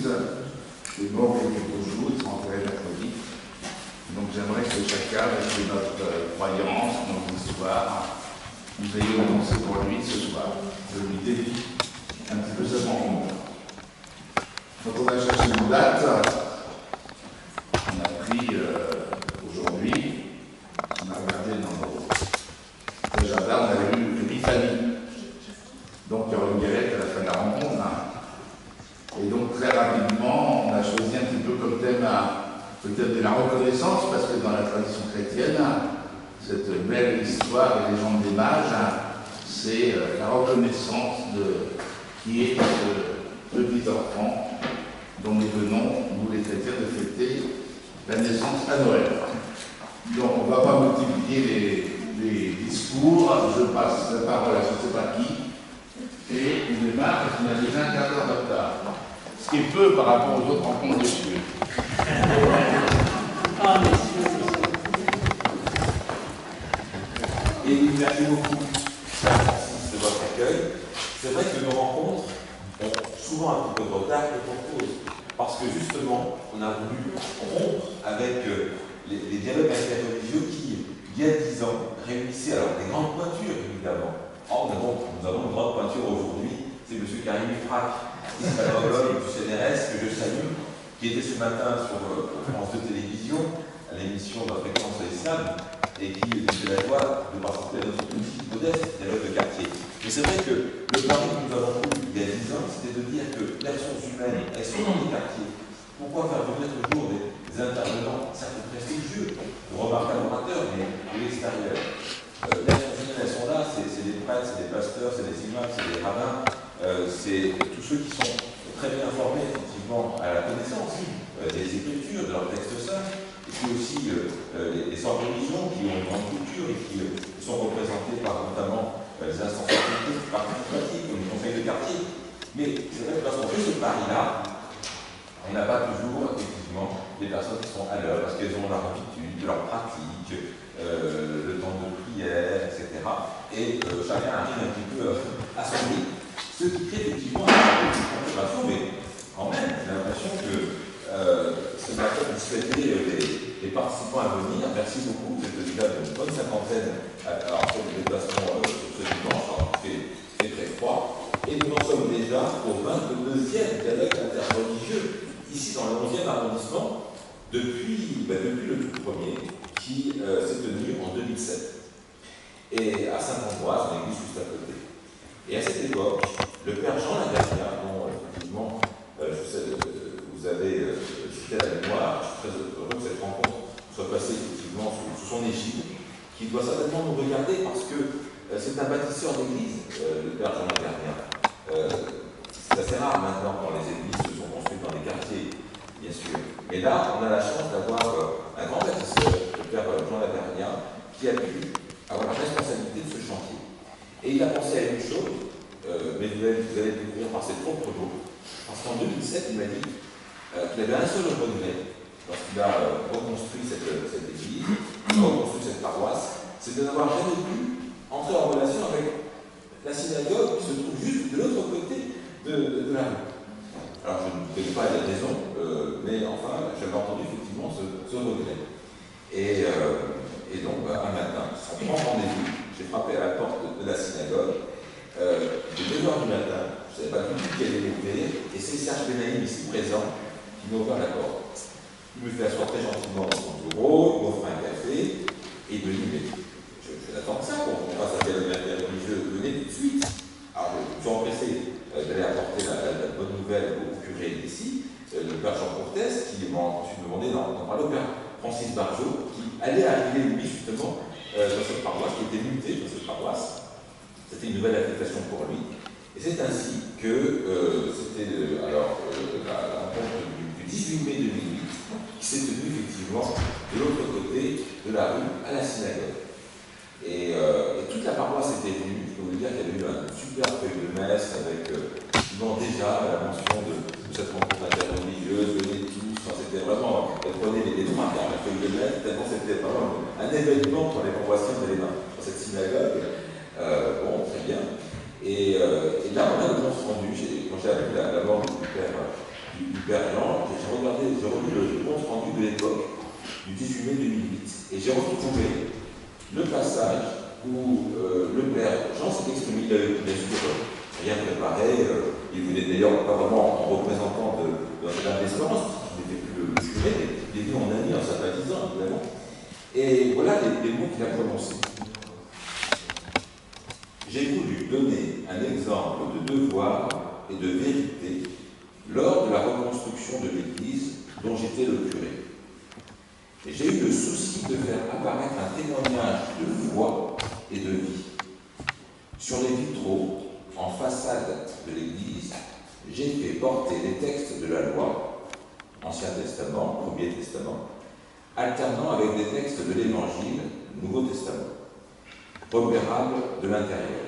est mort il y a quelques jours, il sera enterré mercredi. Donc j'aimerais que chacun, avec notre croyance, notre histoire, nous ayons pensé pour lui ce soir. Je lui dédie un petit peu ce moment. Donc on a cherché une date, on a pris aujourd'hui, on a regardé dans nos agendas, on avait lu Épiphanie. Donc il y aura une galette à la fin de la rencontre. Et donc très rapidement, on a choisi un petit peu comme thème le thème de la reconnaissance, parce que dans la tradition chrétienne, cette belle histoire et légende des mages, c'est la reconnaissance de qui est ce petit enfant dont nous venons, nous les chrétiens, de fêter la naissance à Noël. Donc on ne va pas multiplier les discours, je passe la parole à je ne sais pas qui, et on démarre parce qu'on a déjà un quart d'heure de retard. Ce qui est peu par rapport aux autres rencontres de Dieu. Et merci beaucoup de votre accueil. C'est vrai que nos rencontres ont souvent un petit peu de retard et pour cause. Parce que justement, on a voulu rompre avec les dialogues interreligieux qui, il y a 10 ans, réunissaient alors des grandes pointures, évidemment. Or, nous avons une grande pointure aujourd'hui, c'est M. Karim Ifrak, psychologue du CNRS, que je salue, qui était ce matin sur France 2 Télévision, à l'émission de la fréquence à l'islam, et qui était la joie de participer à notre petit modeste dialogue de quartier. Mais c'est vrai que le pari que nous avons eu il y a 10 ans, c'était de dire que les ressources humaines, elles sont dans les quartiers. Pourquoi faire venir toujours des intervenants, certes prestigieux, de remarquables orateurs, mais de l'extérieur? Les ressources humaines, elles sont là, c'est des prêtres, c'est des pasteurs, c'est des imams, c'est des rabbins, c'est tous ceux qui sont très bien informés, effectivement, à la connaissance des Écritures, de leurs textes saints, et puis aussi les sans religion qui ont une grande culture et qui sont représentés par notamment les instances participatifs, comme les conseils de quartier. Mais c'est vrai que lorsqu'on fait ce pari-là, on n'a pas toujours, effectivement, des personnes qui sont à l'heure, parce qu'elles ont leur habitude, leur pratique, le temps de prière, etc. Et chacun arrive un petit peu à son rythme, ce qui crée effectivement une consommation, mais quand même, j'ai l'impression que ce matin, vous souhaitez les participants à venir. Merci beaucoup, vous êtes déjà une bonne cinquantaine à faire le déplacement ce dimanche, alors il fait très froid. Et nous en sommes déjà au 22e dialogue interreligieux, ici dans le 11e arrondissement, depuis le tout premier, qui s'est tenu en 2007. Et à Saint-Ambroise, l'église juste à côté. Et à cette époque, le père Jean Lagardia, dont effectivement, je sais, vous avez cité à la mémoire, je suis très heureux que cette rencontre soit passée effectivement sous son égide, qui doit certainement nous regarder parce que c'est un bâtisseur d'église, le père Jean Lagardia. C'est assez rare maintenant quand les églises se sont construites dans les quartiers, bien sûr. Mais là, on a la chance d'avoir un grand bâtisseur, le père Jean Lagardia, qui a pu avoir la responsabilité de ce chantier. Et il a pensé à une chose, mais vous allez découvrir par ses propres mots, parce qu'en 2007, il m'a dit qu'il avait un seul regret lorsqu'il a reconstruit cette église, reconstruit cette paroisse, c'est de n'avoir jamais pu entrer en relation avec la synagogue qui se trouve juste de l'autre côté de la rue. Alors je ne connais pas les raisons, mais enfin, j'avais entendu effectivement ce regret. Et donc, un matin, sans grand rendez-vous, j'ai frappé à la porte de la synagogue, de 9h du matin, je ne savais pas du tout qui allait m'ouvrir, et c'est Serge Benaïm, ici présent, qui m'a ouvert la porte. Il me fait asseoir très gentiment dans son bureau, il m'offre un café, et il me dit, mais je n'attends que ça, qu'on fasse un dialogue interreligieux, venez tout de suite. Alors, je suis empressé d'aller apporter la bonne nouvelle au curé d'ici, le père Jean Cortès, qui m'a demandé d'en parler au père Francis Barjot, qui allait arriver, lui, justement, dans cette paroisse, qui était muté dans cette paroisse. C'était une nouvelle affectation pour lui. Et c'est ainsi que c'était la rencontre du 18 mai 2008 qui s'est tenue effectivement de l'autre côté de la rue à la synagogue. Et toute la paroisse était venue. Je peux vous dire qu'il y avait eu un super feuille de messe avec déjà la mention de cette rencontre interreligieuse, venez tous. Enfin, c'était vraiment, elle prenait les trois quarts de la feuille de messe, tellement c'était vraiment un événement pour les paroissiens d'aller dans cette synagogue. Bon, très bien. Et là, on a le compte rendu. Quand j'ai appris la mort du père du Père Jean, j'ai relu le compte rendu de l'époque, du 18 mai 2008, et j'ai retrouvé le passage où le Père Jean s'est exprimé. Il avait bien sûr rien préparé, il voulait d'ailleurs pas vraiment en représentant de la Espérance, il n'était plus le curé, mais il est venu en ami, en sympathisant évidemment. Et voilà les mots qu'il a prononcés. J'ai voulu donner un exemple de devoir et de vérité lors de la reconstruction de l'Église dont j'étais le curé. Et j'ai eu le souci de faire apparaître un témoignage de foi et de vie. Sur les vitraux, en façade de l'Église, j'ai fait porter les textes de la loi, Ancien Testament, Premier Testament, alternant avec des textes de l'Évangile, Nouveau Testament, repérables de l'intérieur,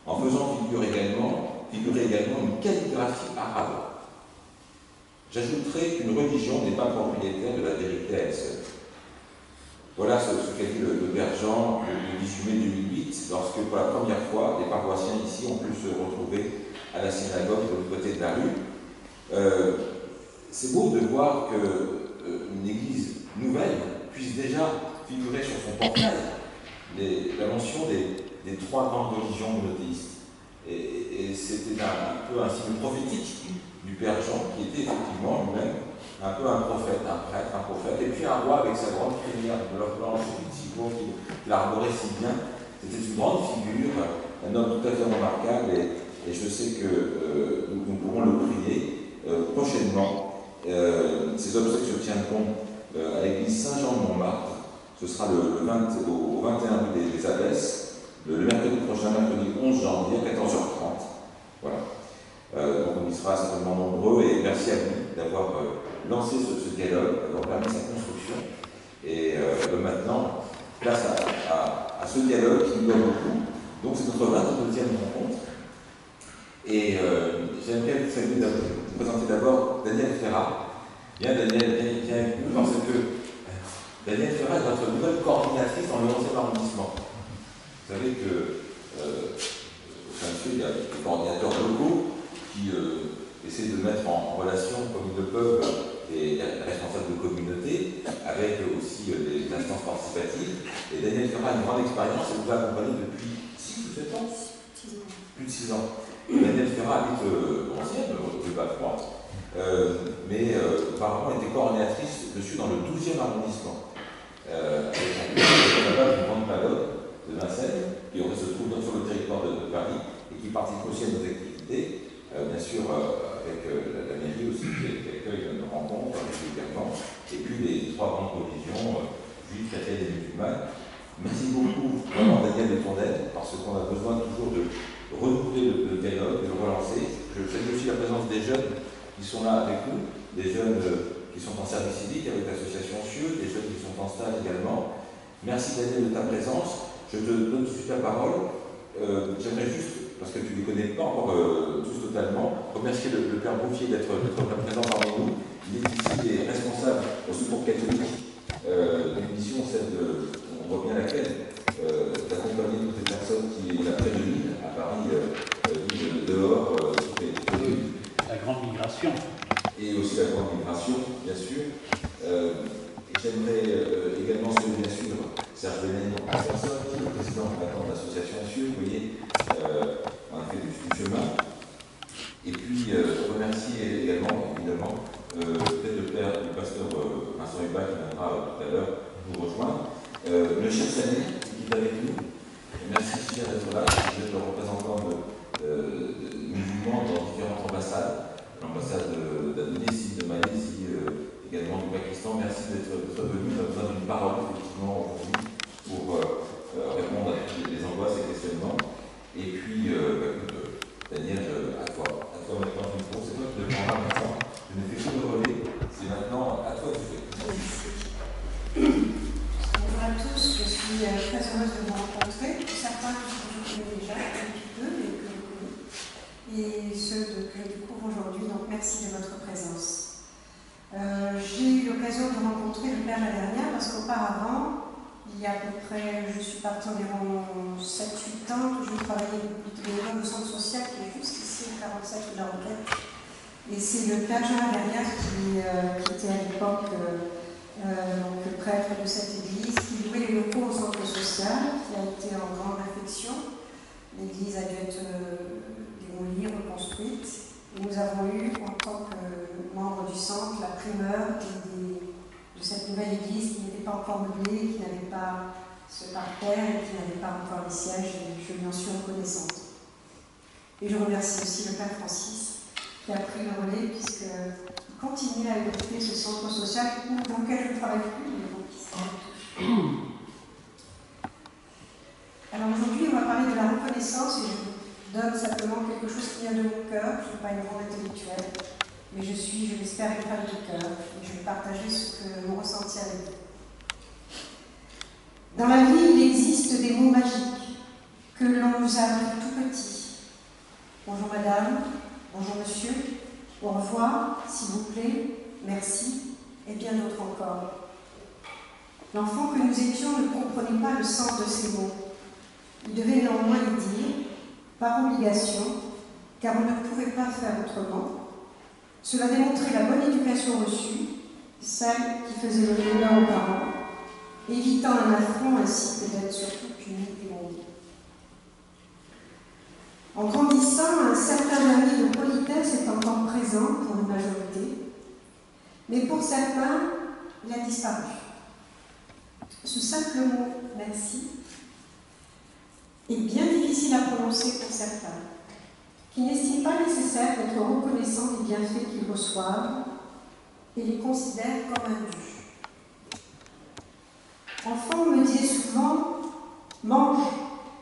en faisant figurer également une calligraphie arabe. J'ajouterai qu'une religion n'est pas propriétaire de la vérité à elle seule. Voilà ce qu'a dit le Père Jean le 18 mai 2008, lorsque pour la première fois, les paroissiens ici ont pu se retrouver à la synagogue de l'autre côté de la rue. C'est beau de voir qu'une église nouvelle puisse déjà figurer sur son portail la mention des trois grandes religions monothéistes. Et c'était un peu un signe prophétique du Père Jean, qui était effectivement lui-même un peu un prophète, un prêtre, un prophète, et puis un roi avec sa grande crinière de leur blanche, effectivement, qu'il arborait si bien. C'était une grande figure, un homme tout à fait remarquable, et je sais que nous pourrons le prier prochainement. Ces obsèques se tiendront à l'église Saint-Jean de Montmartre. Ce sera au 21 rue des Abbesses, le mercredi prochain, mercredi 11 janvier, à 14h30. Voilà. Donc on y sera certainement nombreux, et merci à vous d'avoir lancé ce dialogue, d'avoir permis sa construction. Et maintenant, place à ce dialogue qui nous doit beaucoup. Donc c'est notre 22e rencontre. Et j'aimerais vous présenter d'abord Daniel Ferrat. Bien Daniel, viens avec nous, parce que Daniel Ferrat est notre nouvelle coordinatrice dans le 11e arrondissement. Vous savez que il y a des coordinateurs locaux qui essaient de mettre en relation, comme ils le peuvent, les responsables de communauté, avec aussi les instances participatives. Et Daniel Ferrat a une grande expérience et vous a accompagné depuis 6 ou 7 ans. 6 ans. Plus de 6 ans. Daniel Ferrat habite ancienne, rue Bafroid, mais apparemment était coordinatrice dessus dans le 12e arrondissement. Avec une grande pagode de Vincennes, qui se trouve sur le territoire de Paris et qui participe aussi à nos activités. Bien sûr, avec la mairie aussi, qui accueille nos rencontres régulièrement, et puis les trois grandes religions, juives, chrétiennes et musulmanes. Merci beaucoup, vraiment, Daniel de ton aide, parce qu'on a besoin toujours de renouveler le dialogue, de le relancer. Je salue aussi la présence des jeunes qui sont là avec nous, des jeunes qui sont en service civique avec l'association CIeux, des jeunes qui sont en stage également. Merci Daniel de ta présence. Je te donne tout de suite la parole. J'aimerais juste, parce que tu ne les connais pas encore tous totalement, remercier le Père Bouffier d'être présent parmi nous. Il est ici, il est responsable au Secours catholique d'une mission, celle on voit bien laquelle, d'accompagner toutes les personnes qui, près de l'île, à Paris, dehors, la grande migration. Et aussi la grande migration, bien sûr. J'aimerais également saluer, bien sûr, Serge Bénin en personne, qui est le président de l'association CIeux, vous voyez, on a fait du chemin. Et puis, remercier également, évidemment, peut-être le pasteur Vincent Hubert qui viendra tout à l'heure nous rejoindre. Le chef Sané, qui est avec nous. Merci, cher, d'être là. Vous êtes le représentant musulman dans différentes ambassades. L'ambassade d'Indonésie, de Malaisie, également du Pakistan. Merci d'être venu. On a besoin d'une parole, effectivement, aujourd'hui, pour répondre à toutes les angoisses et questionnements. Et puis, Daniel, à toi. À toi maintenant, c'est toi qui le prendras maintenant. Je ne fais que le relais. C'est maintenant à toi de faire. Bonjour à tous, je suis très heureuse de vous rencontrer. Certains que je connais déjà, un petit peu, mais que je connais. Et ceux que je découvre aujourd'hui, donc merci de votre présence. J'ai eu l'occasion de rencontrer le Père la dernière parce qu'auparavant, il y a à peu près, je suis partie environ 7-8 ans, que je travaillais depuis au centre social qui est juste ici, au 47 de la Roquette. Et c'est le père Jean derrière qui était à l'époque donc prêtre de cette église, qui louait les locaux au centre social, qui a été en grande affection. L'église a dû être démolie, reconstruite. Et nous avons eu, en tant que membres du centre, la primeur de cette nouvelle église qui n'était pas encore meublée, qui n'avait pas ce parterre et qui n'avait pas encore les sièges. Et je lui en suis reconnaissante. Et je remercie aussi le père Francis qui a pris le relais, puisqu'il continue à écouter ce centre social dans lequel je ne travaille plus, mais bon, qui s'en touche. Alors aujourd'hui, on va parler de la reconnaissance, et je donne simplement quelque chose qui vient de mon cœur. Je ne suis pas une grande intellectuelle, mais je suis, je l'espère, une femme de cœur, et je vais partager mon ressenti avec vous. Dans la vie, il existe des mots magiques que l'on nous a appris tout petit. Bonjour madame, bonjour monsieur, au revoir, s'il vous plaît, merci, et bien d'autres encore. L'enfant que nous étions ne comprenait pas le sens de ces mots. Il devait néanmoins les dire, par obligation, car on ne pouvait pas faire autrement. Cela démontrait la bonne éducation reçue, celle qui faisait le bonheur aux parents, évitant un affront ainsi que d'être surtout puni et maudit. En grandissant, un certain vernis de politesse est encore présent pour une majorité, mais pour certains, il a disparu. Ce simple mot « merci » est bien difficile à prononcer pour certains, qui n'estiment pas nécessaire d'être reconnaissants des bienfaits qu'ils reçoivent et les considèrent comme un dû. Enfant, on me disait souvent « mange,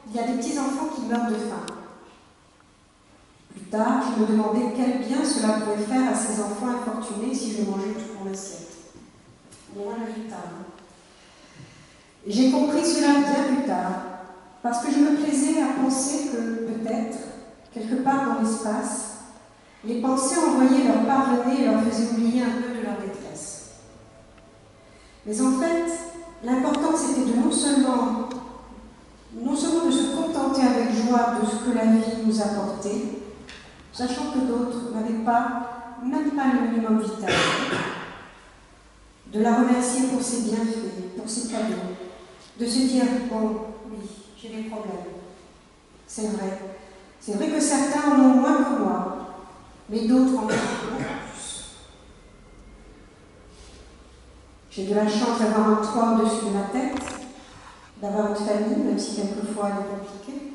il y a des petits-enfants qui meurent de faim ». Plus tard, je me demandais quel bien cela pouvait faire à ces enfants infortunés si je mangeais toute mon assiette. Bon, résultat. J'ai compris cela bien plus tard, parce que je me plaisais à penser que, peut-être, quelque part dans l'espace, les pensées envoyées leur parvenaient et leur faisaient oublier un peu de leur détresse. Mais en fait, l'important c'était de non seulement de se contenter avec joie de ce que la vie nous apportait, sachant que d'autres n'avaient même pas le minimum vital, de la remercier pour ses bienfaits, pour ses cadeaux, de se dire « bon, oui, j'ai des problèmes. C'est vrai que certains en ont moins que moi, mais d'autres en ont beaucoup plus. J'ai de la chance d'avoir un toit au-dessus de ma tête, d'avoir une famille, même si quelquefois elle est compliquée,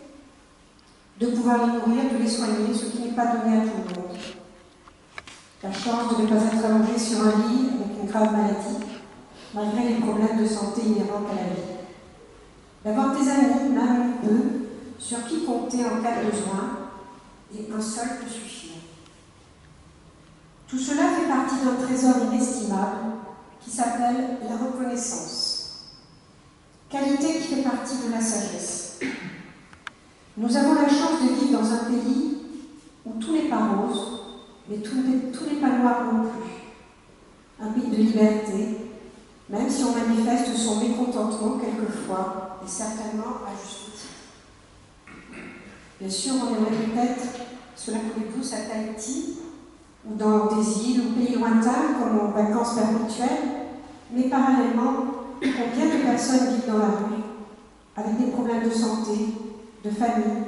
de pouvoir les nourrir, de les soigner, ce qui n'est pas donné à tout le monde. La chance de ne pas être allongé sur un lit avec une grave maladie, malgré les problèmes de santé inhérents à la vie. D'avoir des amis, même peu, sur qui compter en cas de besoin, et un seul peut suffire. Tout cela fait partie d'un trésor inestimable qui s'appelle la reconnaissance. Qualité qui fait partie de la sagesse. Nous avons la chance de vivre dans un pays où tout n'est pas rose, mais tout n'est pas noir non plus. Un pays de liberté, même si on manifeste son mécontentement quelquefois, et certainement à juste titre. Bien sûr, on aimerait peut-être cela connaît tous à Tahiti, ou dans des îles ou pays lointains, comme en vacances perpétuelles, mais parallèlement, combien de personnes vivent dans la rue, avec des problèmes de santé, de famille,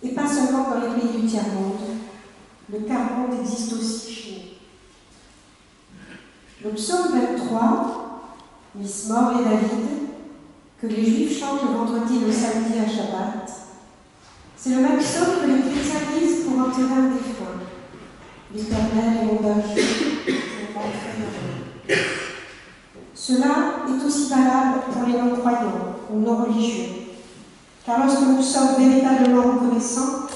et pas seulement dans les pays du tiers-monde. Le quart-monde existe aussi chez nous. Le psaume 23, Miss Mort et David, que les Juifs chantent le vendredi et le samedi à Shabbat, c'est le même psaume que les chrétiens disent pour enterrer un défunt. L'Éternel est mon berger, je m'entraînerai. Cela est aussi valable pour les non-croyants ou non-religieux, car lorsque nous sommes véritablement reconnaissants,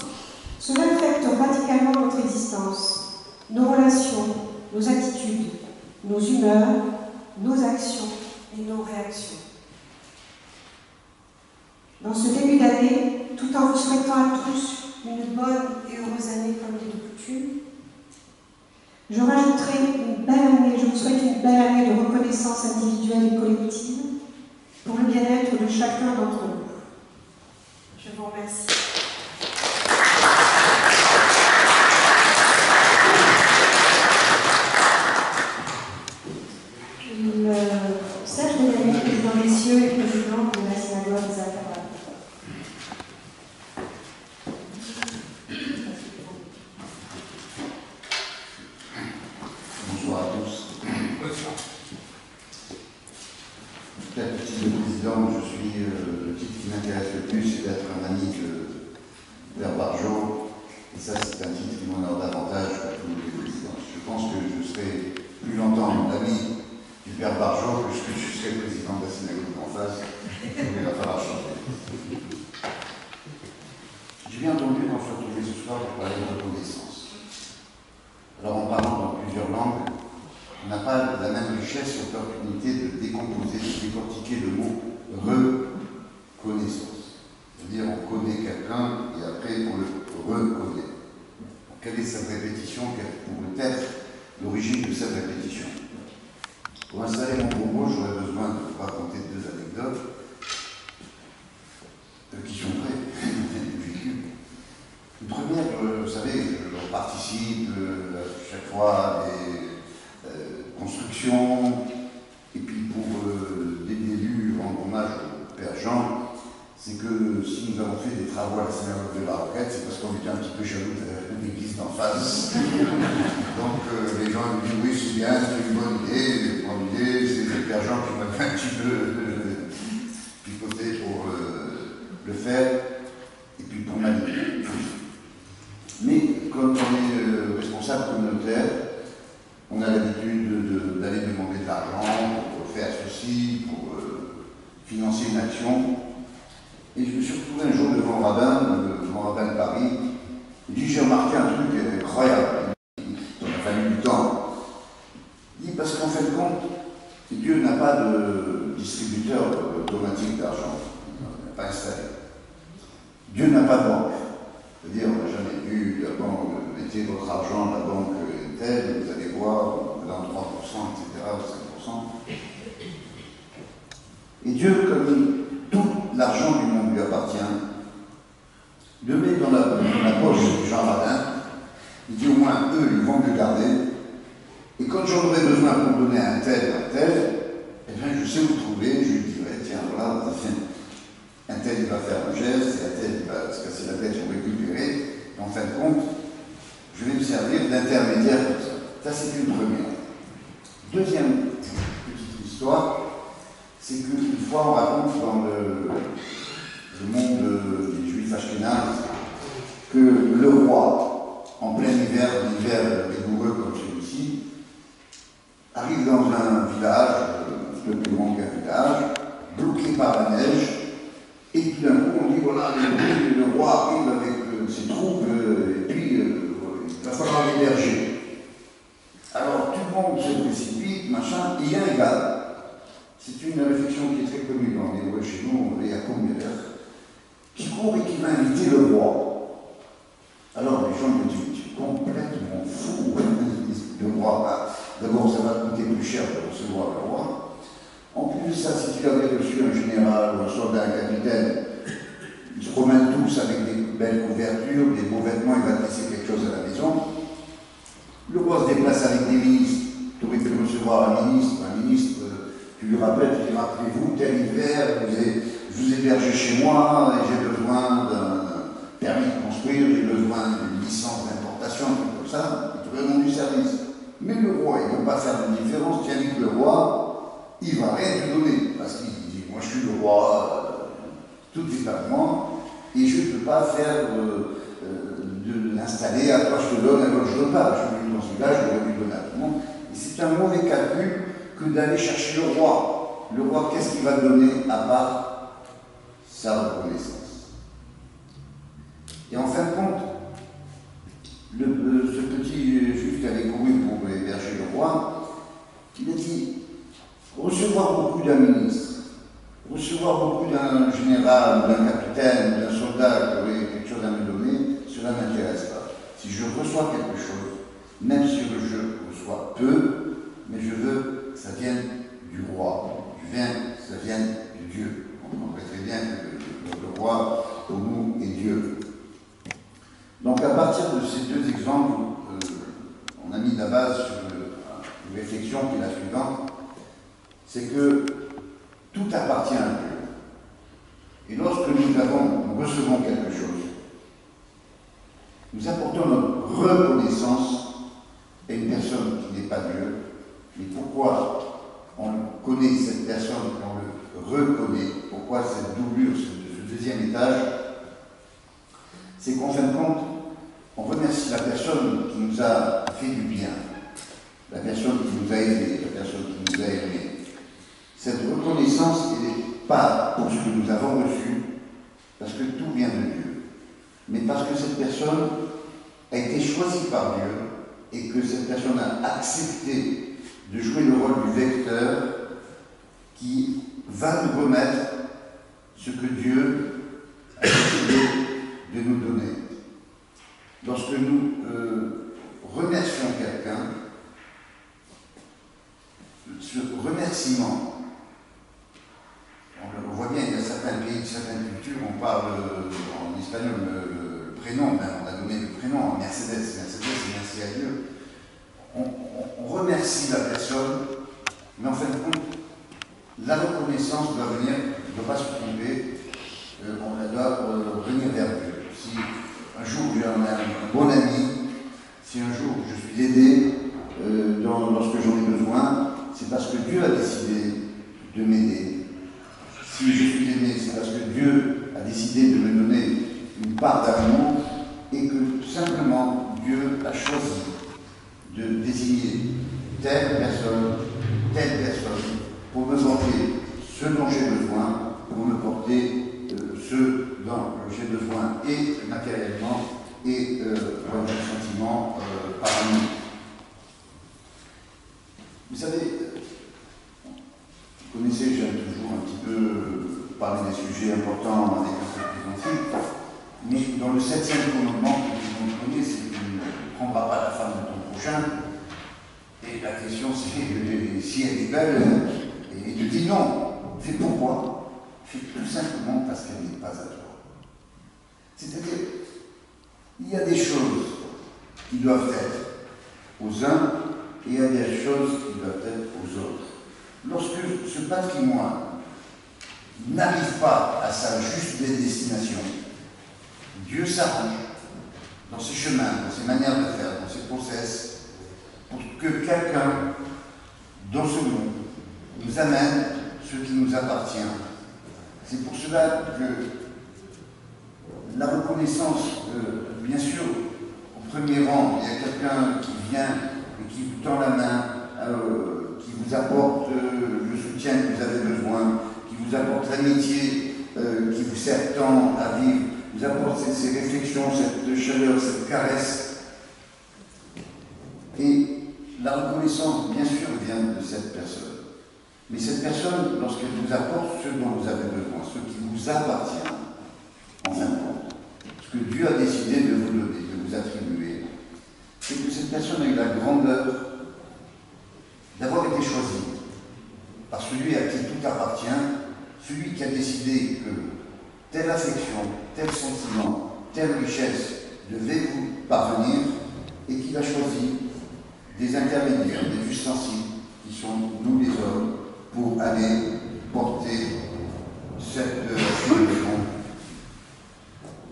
cela affecte radicalement notre existence, nos relations, nos attitudes, nos humeurs, nos actions et nos réactions. Dans ce début d'année, tout en vous souhaitant à tous une bonne et heureuse année comme il est de coutume, je rajouterai une belle année, je vous souhaite une belle année de reconnaissance individuelle et collective pour le bien-être de chacun d'entre nous. Je vous remercie. statut, c'est d'être un ami de Père Barjot, et ça c'est un titre qui m'honore davantage que tous les présidents. Je pense que je serai plus longtemps ami du Père Barjot que je serai président de la synagogue en face, il va falloir changer. J'ai bien entendu qu'on se retrouvait ce soir pour parler de reconnaissance. Alors en parlant dans plusieurs langues, on n'a pas la même richesse et opportunité de décomposer, de décortiquer le mot reconnaissance. C'est-à-dire on connaît quelqu'un et après on le reconnaît. Quelle est cette répétition? Quelle pourrait être l'origine de cette répétition? Pour installer mon propos, j'aurais besoin de vous raconter deux anecdotes qui sont vraies, vécues. Une première, vous savez, je participe chaque fois à des constructions, et puis pour des élus rendre hommage au Père Jean, c'est que si nous avons fait des travaux à la synagogue de la Roquette, c'est parce qu'on était un petit peu jaloux de l'église d'en face. Donc les gens nous disent oui, c'est bien, c'est une bonne idée, c'est le Père Jean qui m'a fait un petit peu picoté pour le faire, et puis pour m'animer. Mais comme on est responsable communautaire, on a l'habitude d'aller demander de l'argent pour faire ceci, pour financer une action. Et je me suis retrouvé un jour devant mon rabbin de Paris. Il dit, j'ai remarqué un truc incroyable. Il a fallu du temps. Il dit, parce qu'en fin de compte, Dieu n'a pas de distributeur automatique d'argent. Il n'a pas installé. Dieu n'a pas de banque. C'est-à-dire, on n'a jamais vu la banque, mettez votre argent dans la banque telle, vous allez voir, dans 3%, etc., ou 5%. Et Dieu, comme tout l'argent du monde lui appartient, le met dans la poche de Jean Radin. Il dit au moins eux, ils vont le garder. Et quand j'en aurai besoin pour donner à un tel, eh bien je sais où trouver, je lui dirai, tiens, voilà, un tel il va faire un geste, et un tel il va se casser la tête pour récupérer. Et en fin de compte, je vais me servir d'intermédiaire comme ça. Ça, c'est une première. Deuxième petite histoire, c'est qu'une fois on raconte dans le monde des Juifs ashkénazes que le roi, en plein hiver, l'hiver rigoureux comme celui-ci, arrive dans un village, un peu plus grand qu'un village, bloqué par la neige, et puis d'un coup on dit voilà, le roi arrive avec ses troupes, et puis il va falloir l'héberger. Alors tout le monde se précipite, machin, et il y a un gars. C'est une réflexion qui est très connue dans les hébreux chez nous, les Yacoub Meller, qui court et qui va inviter le roi. Alors les gens me disent, tu es complètement fou, le roi. D'abord, ça va coûter plus cher de recevoir le roi. En plus de ça, si tu avais reçu un général ou un soldat, un capitaine, ils se promènent tous avec des belles couvertures, des beaux vêtements, il va te laisser quelque chose à la maison. Le roi se déplace avec des ministres. Tu aurais pu recevoir un ministre, tu lui rappelles, tu dis, rappelez-vous, tel hiver, je vous hébergez chez moi, et j'ai besoin d'un permis de construire, j'ai besoin d'une licence d'importation, un truc comme ça, et tu aurais rendu service. Mais le roi, il ne peut pas faire de différence, tu indiques le roi, il ne va rien te donner, parce qu'il dit, moi je suis le roi, tout est à moi, et je ne peux pas faire de l'installer, à toi je te donne, à l'autre je ne donne pas, je suis venu dans ce village, je vais lui donner à tout le monde. Et c'est un mauvais calcul que d'aller chercher le roi. Le roi, qu'est-ce qu'il va donner à part sa reconnaissance? Et en fin de compte, ce petit juif qui avait couru pour héberger le roi, il a dit, recevoir beaucoup d'un ministre, recevoir beaucoup d'un général, d'un capitaine, d'un soldat qui aurait quelque chose à me donner, cela ne m'intéresse pas. Si je reçois quelque chose, même si je reçois peu, mais je veux que ça vienne du roi, que ça vienne de Dieu. On comprend très bien que le roi, pour nous, est Dieu. Donc à partir de ces deux exemples, on a mis la base sur une réflexion qui est la suivante, c'est que tout appartient à Dieu. Et lorsque nous recevons quelque chose, nous apportons notre reconnaissance à une personne qui n'est pas Dieu. Mais pourquoi on connaît cette personne, on le reconnaît? Pourquoi cette doublure, ce deuxième étage, c'est qu'en fin de compte, on remercie la personne qui nous a fait du bien, la personne qui nous a aidés, la personne qui nous a aimés. Cette reconnaissance, elle n'est pas pour ce que nous avons reçu, parce que tout vient de Dieu, mais parce que cette personne a été choisie par Dieu et que cette personne a accepté de jouer le rôle du vecteur qui va nous remettre ce que Dieu a décidé de nous donner. Lorsque nous remercions quelqu'un, ce remerciement, on voit bien, il y a certains pays, certaines cultures, on parle en espagnol le prénom, même on a donné le prénom à Mercedes, Mercedes c'est merci à Dieu. On remercie la personne, mais en fin de compte, la reconnaissance doit venir, ne doit pas se tromper, on doit venir vers Dieu. Si un jour j'ai un bon ami, si un jour je suis aidé lorsque j'en ai besoin, c'est parce que Dieu a décidé de m'aider. Si je suis aimé, c'est parce que Dieu a décidé de me donner une part d'amour et que tout simplement Dieu a choisi de désigner telle personne pour me porter ce dont j'ai besoin, pour me porter ce dont j'ai besoin et matériellement et dans le sentiment par amour. Vous savez, vous connaissez, j'aime toujours un petit peu parler des sujets importants avec un peu de plaisanterie, mais dans le 7e commandement que tout le monde connaît, c'est que tu ne prendras pas la femme de ton prochain. Et la question c'est si elle est belle, et il dit non. C'est pourquoi? C'est tout simplement parce qu'elle n'est pas à toi. C'est-à-dire, il y a des choses qui doivent être aux uns et il y a des choses qui doivent être aux autres. Lorsque ce patrimoine n'arrive pas à sa juste destination, Dieu s'arrange dans ses chemins, dans ses manières de faire, dans ses process, pour que quelqu'un dans ce monde nous amène ce qui nous appartient. C'est pour cela que la reconnaissance, bien sûr, au premier rang, il y a quelqu'un qui vient et qui vous tend la main, qui vous apporte le soutien que vous avez besoin, qui vous apporte l'amitié qui vous sert tant à vivre, vous apporte ces réflexions, cette chaleur, cette caresse. Et la reconnaissance, bien sûr, vient de cette personne. Mais cette personne, lorsqu'elle vous apporte ce dont vous avez besoin, ce qui vous appartient, en fin de compte, ce que Dieu a décidé de vous donner, de vous attribuer, c'est que cette personne a eu la grandeur d'avoir été choisie par celui à qui tout appartient, celui qui a décidé que telle affection, tel sentiment, telle richesse devait vous parvenir et qu'il a choisi des intermédiaires, des ustensiles qui sont nous les hommes pour aller porter cette bénédiction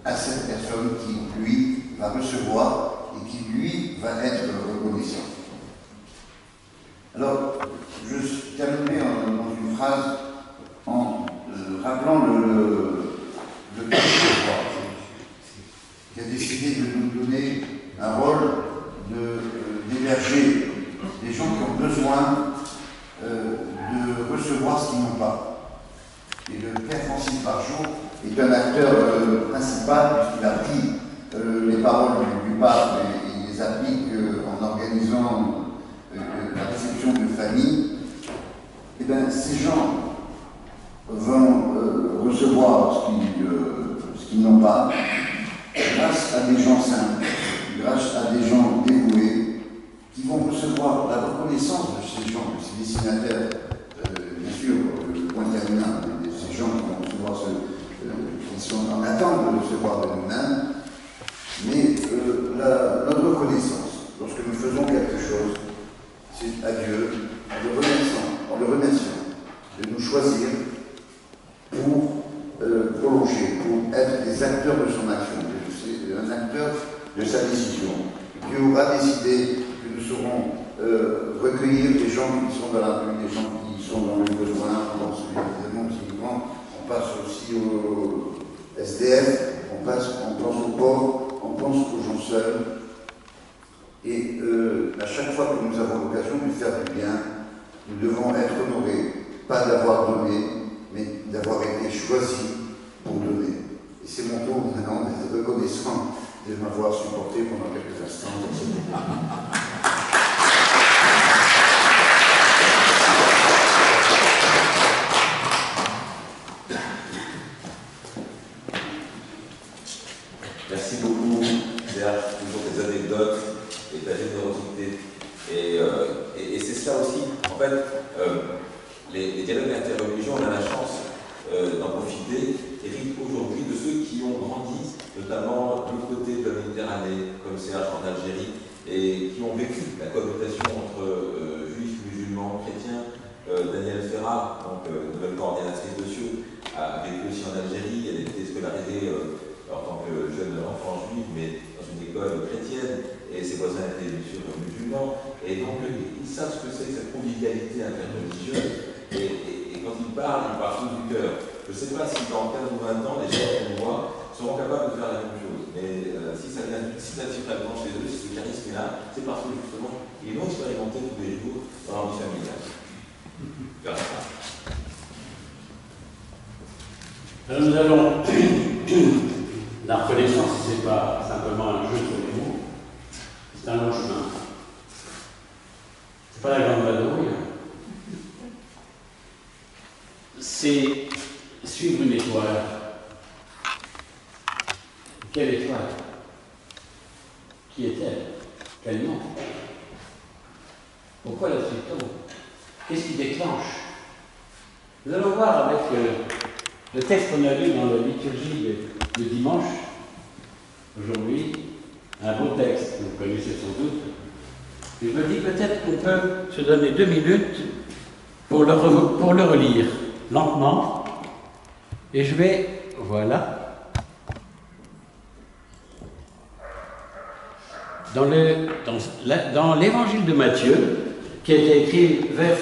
à cette personne qui, lui, va recevoir et qui, lui, va être reconnaissant. Alors, je terminerai dans une phrase en rappelant le pape qui a décidé de nous donner un rôle d'héberger des gens qui ont besoin de recevoir ce qu'ils n'ont pas. Et le Père Francis Barjot est un acteur principal puisqu'il a pris les paroles du pape et il les applique en organisant la réception de famille. Et bien ces gens vont recevoir ce qu'ils n'ont pas grâce à des gens simples, grâce à des gens dévoués qui vont recevoir la reconnaissance de ces gens, de ces destinataires, bien sûr, le point terminal de ces gens qui vont recevoir qui sont en attente de recevoir de nous-mêmes, mais notre reconnaissance, lorsque nous faisons quelque chose, c'est à Dieu, en le remerciant de nous choisir pour prolonger, pour être des acteurs de son action, un acteur de sa décision. Dieu aura décidé que nous saurons recueillir des gens qui sont dans la rue, des gens qui sont dans le besoin, on pense évidemment, on passe aussi SDF, on pense aux pauvres, on pense aux gens seuls. Et à chaque fois que nous avons l'occasion de faire du bien, nous devons être honorés, pas d'avoir donné, mais d'avoir été choisis pour donner. Et c'est mon tour maintenant d'être reconnaissant de m'avoir supporté pendant quelques instants. Merci beaucoup, Serge, toujours tes anecdotes et ta générosité. Et c'est ça aussi, en fait, les dialogues interreligieux, on a la chance d'en profiter, héritent aujourd'hui de ceux qui ont grandi, notamment de l'autre côté de la Méditerranée, comme Serge en Algérie, et qui ont vécu la cohabitation entre juifs, musulmans, chrétiens. Danielle Ferrat, donc nouvelle coordinatrice de Cieux, a vécu aussi en Algérie. Elle était scolarisée en tant que jeune enfant juif, mais dans une école chrétienne, et ses voisins étaient bien sûr musulmans. Et donc ils savent ce que c'est que cette convivialité interreligieuse. Et quand ils parlent tout du cœur. Je ne sais pas si dans 15 ou 20 ans, les gens comme moi seront capables de faire la même chose. Mais si ça vient naturellement chez eux, si ce charisme est là, c'est parce que justement, ils l'ont expérimenté tous les jours dans leur vie familiale. Alors nous allons, la reconnaissance, ce n'est pas simplement un jeu sur les mots, c'est un long chemin. C'est pas la grande vadrouille. C'est suivre une étoile. Quelle étoile? Qui est-elle? Quel nom? Pourquoi la suit-on? Qu'est-ce qui déclenche? Nous allons voir avec le texte qu'on a lu dans la liturgie de dimanche, aujourd'hui, un beau texte que vous connaissez sans doute. Et je me dis peut-être qu'on peut se donner 2 minutes pour le relire lentement. Et je vais, voilà, dans l'évangile de Matthieu, qui a été écrit vers 85-90,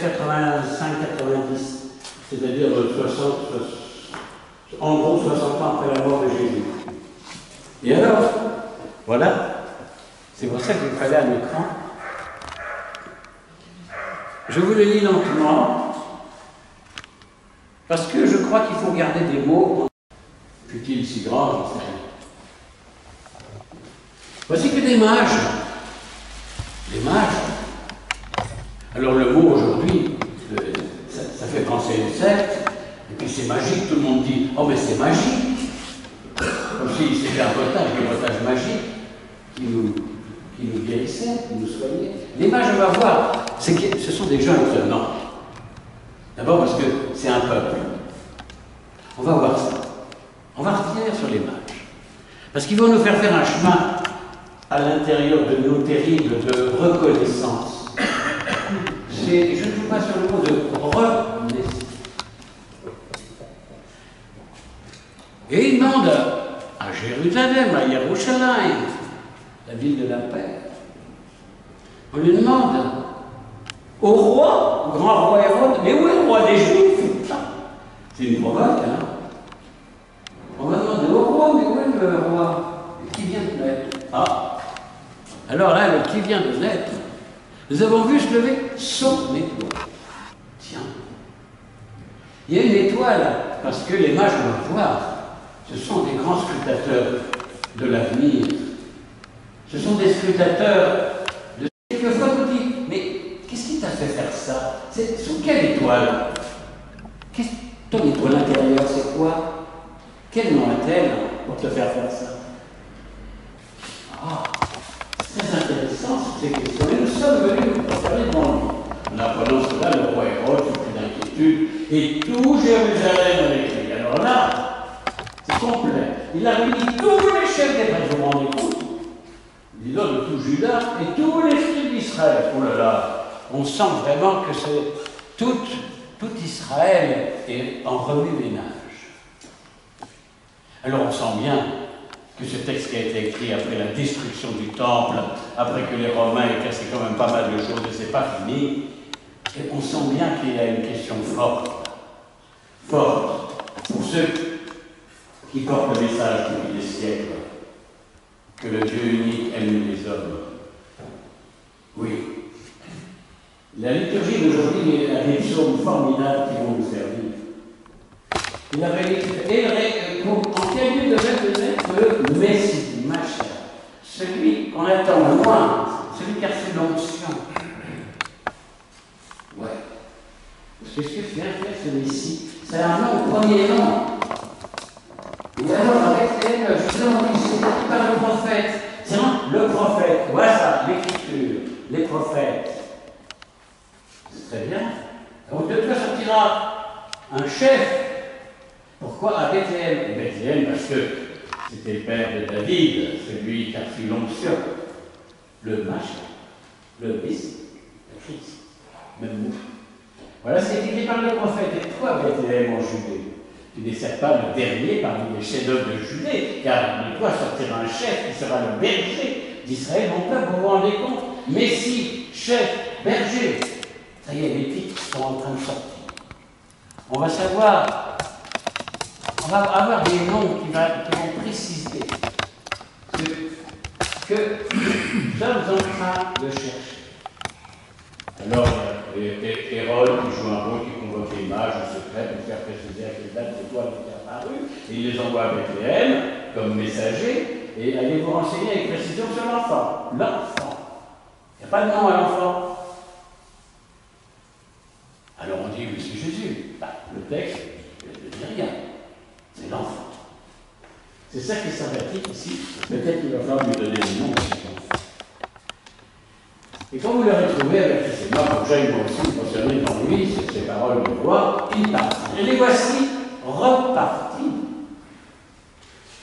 c'est-à-dire en gros 60 ans après la mort de Jésus. Et alors, voilà, c'est pour ça qu'il fallait un écran. Je vous le lis lentement, parce que je crois qu'il faut garder des mots, fut-il si grand, je ne sais pas. Voici que des mages. Des mages. Alors le mot aujourd'hui, ça fait penser à une secte, et puis c'est magique, tout le monde dit « Oh mais c'est magique !» Comme si c'était un potage magique qui nous guérissait, qui nous soignait. Les mages, on va voir, ce sont des gens étonnants. D'abord parce que c'est un peuple. On va voir ça. On va revenir sur les mages. Parce qu'ils vont nous faire un chemin à l'intérieur de nos terribles de reconnaissance. Je ne joue pas sur le mot de renaissance. Et il demande à Jérusalem, à Yerushalayim, la ville de la paix. On lui demande au roi, au grand roi Hérode, mais où est le roi des Juifs? C'est une provoque, hein? On va demander au roi, mais où est le roi qui vient de naître? Ah, alors là, le qui vient de naître, nous avons vu se lever son étoile. Tiens, il y a une étoile, parce que les mages, on va voir, ce sont des grands scrutateurs de l'avenir. Ce sont des scrutateurs de... Quelquefois, on nous dit, mais qu'est-ce qui t'a fait faire ça? C'est sous quelle étoile? Ton étoile intérieure, c'est quoi? Quel nom a-t-elle pour te faire ça? Ah, c'est très intéressant ces questions. Et nous sommes venus nous préparer devant lui. En apprenant cela, le roi Hérode fut pris d'inquiétude et tout Jérusalem avait crié. Alors là, c'est complet. Il a réuni tous les chefs des prêtres, vous vous rendez compte? Disons de tout Juda et tous les fils d'Israël. Oh là là, on sent vraiment que c'est tout Israël est en remue-ménage. Alors on sent bien que ce texte qui a été écrit après la destruction du temple, après que les Romains aient cassé quand même pas mal de choses et c'est pas fini, et on sent bien qu'il y a une question forte pour ceux qui porte le message depuis des siècles que le Dieu unique aime les hommes. Oui. La liturgie d'aujourd'hui a des psaumes formidables qui vont nous servir. Il avait en quel lieu devait être le Messie, Macha, celui qu'on attend loin, celui qui a reçu l'onction. Ouais. Qu'est-ce que vient faire ce Messie? C'est un nom, premier nom. Et alors, avec elle, justement, c'est dit par le prophète. C'est le prophète. Voilà l'écriture, les prophètes. C'est très bien. Donc de toi sortira un chef. Pourquoi à Bethléem? Bethléem parce que c'était le père de David, celui qui a reçu l'onction. Le Macha, le Messie, le Christ. Même mot. Voilà ce qui est écrit par le prophète. Et toi, Bethléem en Judée, tu n'es certes pas le dernier parmi les chefs-d'œuvre de Judée, car de toi sortira un chef qui sera le berger d'Israël, mon peuple, vous vous rendez compte? Messie, chef, berger. Ça y est, les titres sont en train de sortir. On va savoir, on va avoir des noms qui vont préciser que nous sommes en train de chercher. Alors, Hérode qui joue un rôle, qui convoque les mages au secret pour faire préciser à quelle date l'étoile est apparue, et il les envoie à Bethléem comme messagers, et allez vous renseigner avec précision sur l'enfant. L'enfant. Il n'y a pas de nom à l'enfant. Alors on dit, oui, c'est Jésus. Bah, le texte ne dit rien. C'est l'enfant. C'est ça qui est sympathique ici. Peut-être qu'il va falloir lui donner le nom de cet enfant. Et quand vous l'aurez trouvé avec ces mots, comme j'aille moi aussi concerné dans lui, ces paroles de voix, il part. Et les voici repartis.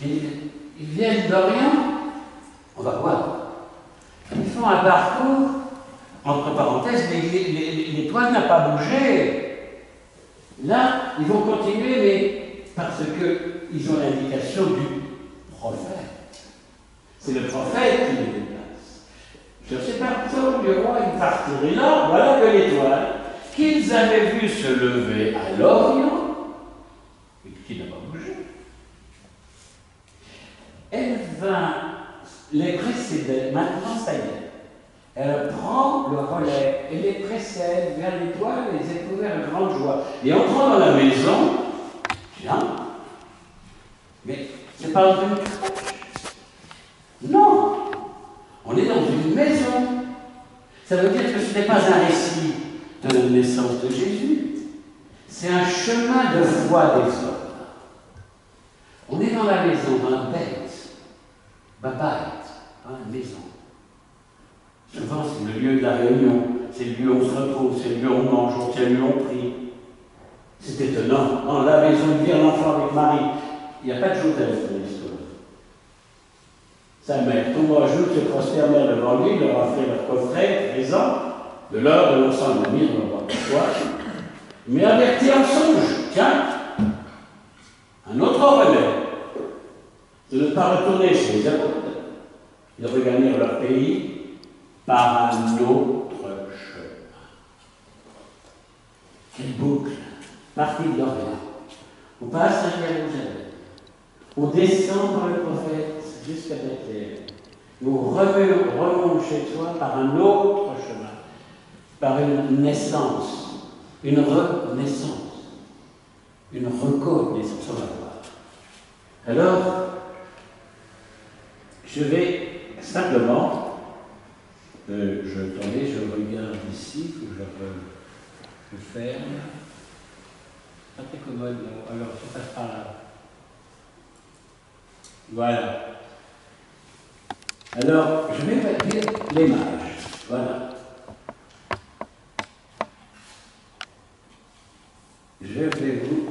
Ils viennent d'Orient, on va voir. Ils font un parcours, entre parenthèses, l'étoile n'a pas bougé. Là, ils vont continuer, mais parce qu'ils ont l'indication du prophète. C'est le prophète qui les déplace. Sur ces parcours du roi, ils partiraient là, voilà que l'étoile, qu'ils avaient vu se lever à l'Orient, et qui n'a pas bougé, elle vint les précéder. Maintenant, ça y est. Elle prend le relais et les précède vers l'étoile et les éprouver avec grande joie. Et entrant dans la maison, tiens, mais c'est pas une crèche. Non, on est dans une maison. Ça veut dire que ce n'est pas un récit de la naissance de Jésus. C'est un chemin de foi des hommes. On est dans la maison, dans la bête. Babait, une maison. Souvent, c'est le lieu de la réunion, c'est le lieu où on se retrouve, c'est le lieu où on mange, c'est le lieu où on prie. C'est étonnant. Dans la maison de dire l'enfant avec Marie, il n'y a pas de Joseph dans l'histoire. Sa mère tombe à genoux, se prosternèrent devant lui, leur a fait leur coffret, présent, de l'or, de l'encens, de la myrrhe, on va pourquoi. Mais averti en songe, tiens, un autre remède. De ne pas retourner chez les apôtres, de regagner leur pays par un autre chemin. Quelle boucle! Partie de l'Orient. On passe à Jérusalem. On descend par le prophète jusqu'à Bethléem. On remonte chez toi par un autre chemin, par une naissance, une renaissance, une reconnaissance. On va voir. Alors, je vais simplement, je regarde ici, que je ferme. Pas très commode, alors je passe par là. Voilà. Alors, je vais lire les mages. Voilà. Je vais vous.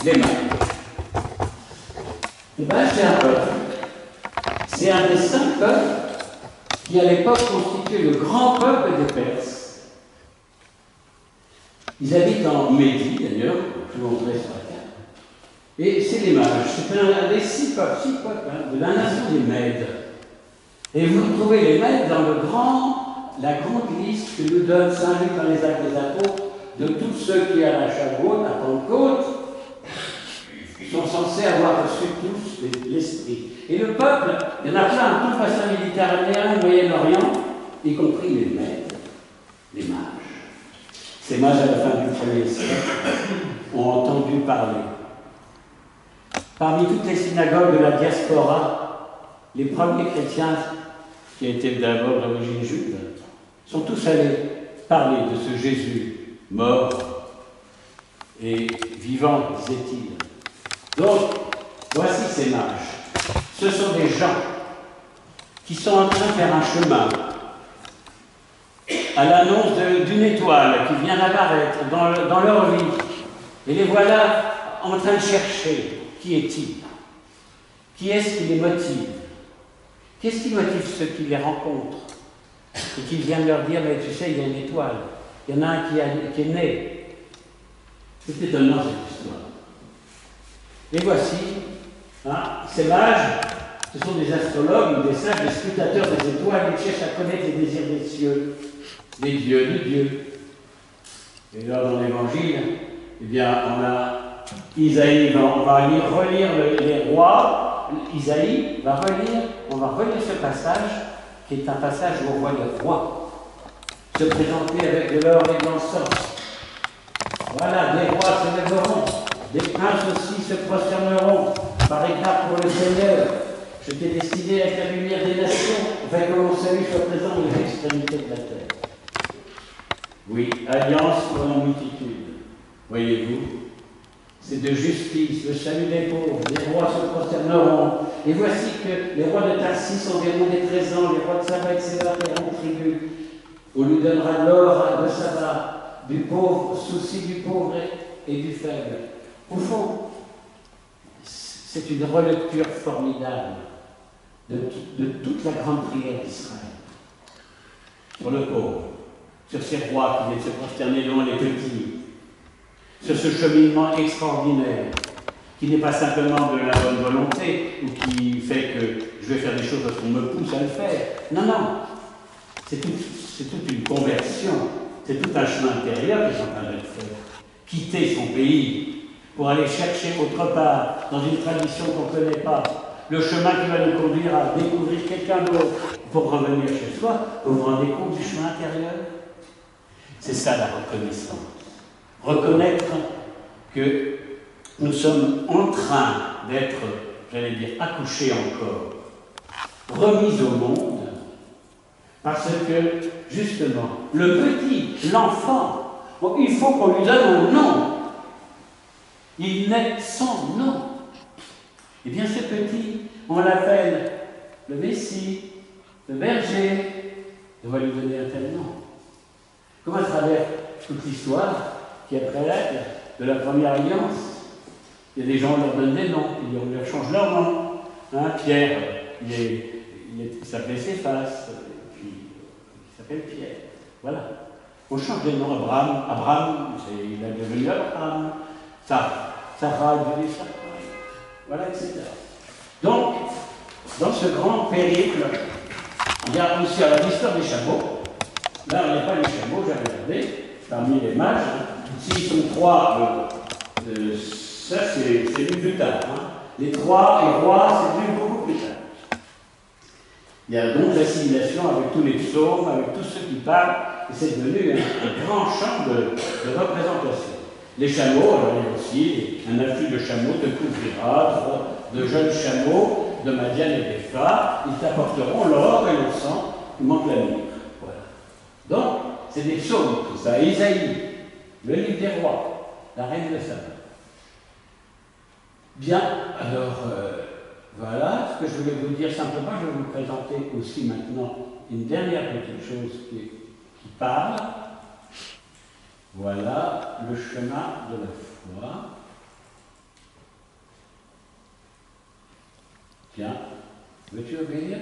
Les mages. Eh bien, c'est un peuple. C'est un des 5 peuples qui, à l'époque, constituait le grand peuple des Perses. Ils habitent en Médie, d'ailleurs, je vous montrerai sur la carte. Et c'est les mages. C'est un des 6 peuples de la nation des Mèdes. Et vous trouvez les Mèdes dans la grande liste que nous donne Saint Luc dans les Actes des Apôtres de tous ceux qui, à la Chagoute, à Pentecôte, sont censés avoir reçu tous l'Esprit. Et le peuple, il y en a plein, tout le bassin méditerranéen, le Moyen-Orient, y compris les maîtres, les mages. Ces mages, à la fin du 1er siècle, ont entendu parler. Parmi toutes les synagogues de la diaspora, les premiers chrétiens, qui étaient d'abord d'origine juive, sont tous allés parler de ce Jésus mort et vivant, disait-il. Donc, voici ces mages. Ce sont des gens qui sont en train de faire un chemin à l'annonce d'une étoile qui vient d'apparaître dans leur vie. Et les voilà en train de chercher. Qui est-il? Qui est-ce qui les motive? Qu'est-ce qui motive ceux qui les rencontrent? Et qui viennent leur dire, mais tu sais, il y a une étoile. Il y en a un qui est né. C'est étonnant cette histoire. Et voici, ces mages, ce sont des astrologues, des sages, des scrutateurs des étoiles, ils cherchent à connaître les désirs des cieux, des dieux, du Dieu. Et là, dans l'Évangile, eh bien, on a Isaïe, on va relire les rois. Isaïe va on va relire ce passage, qui est un passage où on voit les rois se présenter avec de l'or et de l'encens. Voilà, des rois se lèveront, des princes aussi se prosterneront, par égard pour le Seigneur. Je t'ai décidé à être la lumière des nations, afin que mon salut soit présent aux extrémités de la terre. Oui, alliance pour la multitude. Voyez-vous, c'est de justice, le salut des pauvres, les rois se prosterneront. Et voici que les rois de Tarsis enverront des trésors, les rois de Saba et de Séba paieront tribut. On lui donnera l'or de Saba, du pauvre, souci du pauvre et du faible. Au fond, c'est une relecture formidable de toute la grande prière d'Israël. Sur le pauvre, sur ces rois qui viennent se prosterner devant les petits, sur ce cheminement extraordinaire, qui n'est pas simplement de la bonne volonté, ou qui fait que je vais faire des choses parce qu'on me pousse à le faire. Non, non. C'est toute une conversion, c'est tout un chemin intérieur qui est en train d'être fait. Quitter son pays pour aller chercher autre part, dans une tradition qu'on ne connaît pas, le chemin qui va nous conduire à découvrir quelqu'un d'autre pour revenir chez soi. Vous vous rendez compte du chemin intérieur? C'est ça la reconnaissance. Reconnaître que nous sommes en train d'être, j'allais dire, accouchés encore, remis au monde, parce que, justement, le petit, l'enfant, il faut qu'on lui donne un nom. Il naît sans nom. Eh bien, ce petit, on l'appelle le Messie, le berger. On va lui donner un tel nom. Comme à travers toute l'histoire qui est préalable de la première alliance, il y a des gens qui leur donnent des noms, ils leur changent leur nom. Pierre, il s'appelait Céphas, puis il s'appelle Pierre. Voilà. On change des noms. Abraham, il est devenu Abraham. Sarah est devenue Sarah. Voilà, etc. Donc, dans ce grand périple, il y a aussi l'histoire des chameaux. Là, il n'y a pas les chameaux, j'ai regardé, parmi les mages. S'ils sont trois, ça c'est vu plus tard. Les trois et rois, c'est vu beaucoup plus tard. Il y a donc l'assimilation avec tous les psaumes, avec tous ceux qui parlent, et c'est devenu un grand champ de représentation. Les chameaux, alors il y a aussi un afflux de chameaux te couvrira, de jeunes chameaux de Madian et d'Epha, ils t'apporteront l'or et l'encens, il manque la myrrhe. Voilà. Donc, c'est des psaumes, tout ça. Isaïe, le livre des rois, la reine de Saba. Bien, alors, voilà ce que je voulais vous dire simplement. Je vais vous présenter aussi maintenant une dernière petite chose qui parle. Voilà le chemin de la foi. Tiens, veux-tu obéir?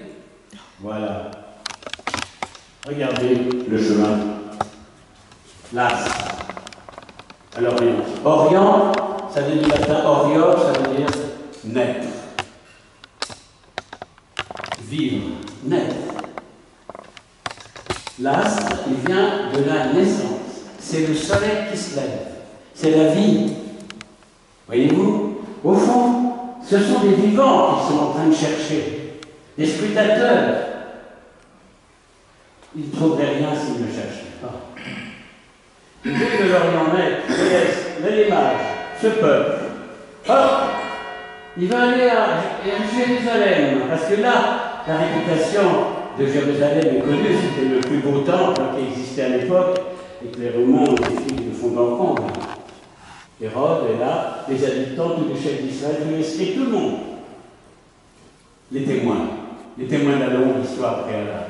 Voilà. Regardez le chemin. L'as. À l'Orient. Orient, ça vient du latin orior, ça veut dire naître. Vivre, naître. L'astre, il vient de la naissance. C'est le soleil qui se lève. C'est la vie. Voyez-vous, Au fond, ce sont des vivants qui sont en train de chercher, des scrutateurs. Ils ne trouveraient rien s'ils ne cherchaient pas. Dès que l'Orient les mages, ce peuple, hop, il va aller à Jérusalem, parce que là, la réputation de Jérusalem est connue, c'était le plus beau temple qui existait à l'époque, et que les Romains ont défini de fond en comble. Hérode est là, les habitants, tous les chefs d'Israël, et tout le monde. Les témoins de la longue histoire préalable.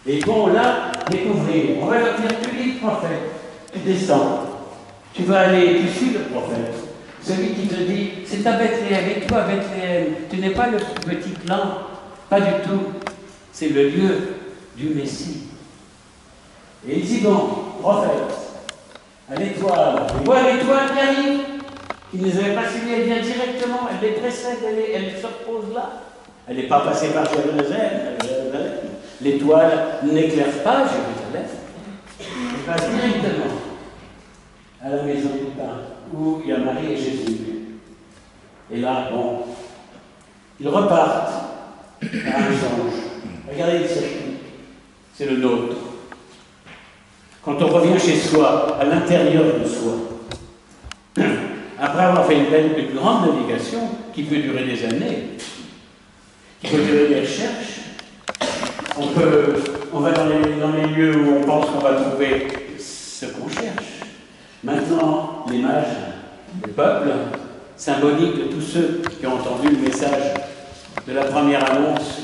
Et ils vont là découvrir. On va leur dire, tu lis le prophète, tu descends, tu vas aller, tu suis le prophète. Celui qui te dit, c'est à Bethléem, et toi Bethléem, tu n'es pas le petit clan, pas du tout. C'est le lieu du Messie. Et ils y vont, prophète, à l'étoile. Ils voient l'étoile qui arrive, qui ne les avait pas suivis, elle vient directement, elle les précède, elle se repose là. Elle n'est pas passée par Jérusalem. L'étoile n'éclaire pas Jérusalem. Elle passe directement à la maison du pain, où il y a Marie et Jésus. Et là, bon, ils repartent à un songe. Regardez le circuit, c'est le nôtre. Quand on revient chez soi, à l'intérieur de soi, après avoir fait une grande navigation qui peut durer des années, qui peut durer des recherches, on va dans les lieux où on pense qu'on va trouver ce qu'on cherche. Maintenant, les mages, le peuple, symbolique de tous ceux qui ont entendu le message de la première annonce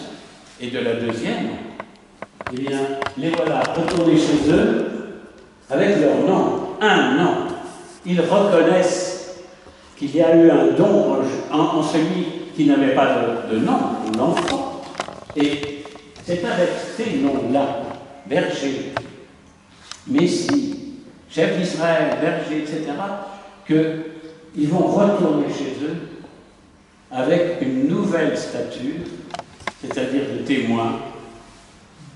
et de la deuxième, eh bien, les voilà retournés chez eux avec leur nom, un nom. Ils reconnaissent qu'il y a eu un don en celui qui n'avait pas de nom, l'enfant. Et c'est avec ces noms-là, berger, Messie, chef d'Israël, berger, etc., qu'ils vont retourner chez eux avec une nouvelle stature, c'est-à-dire de témoin,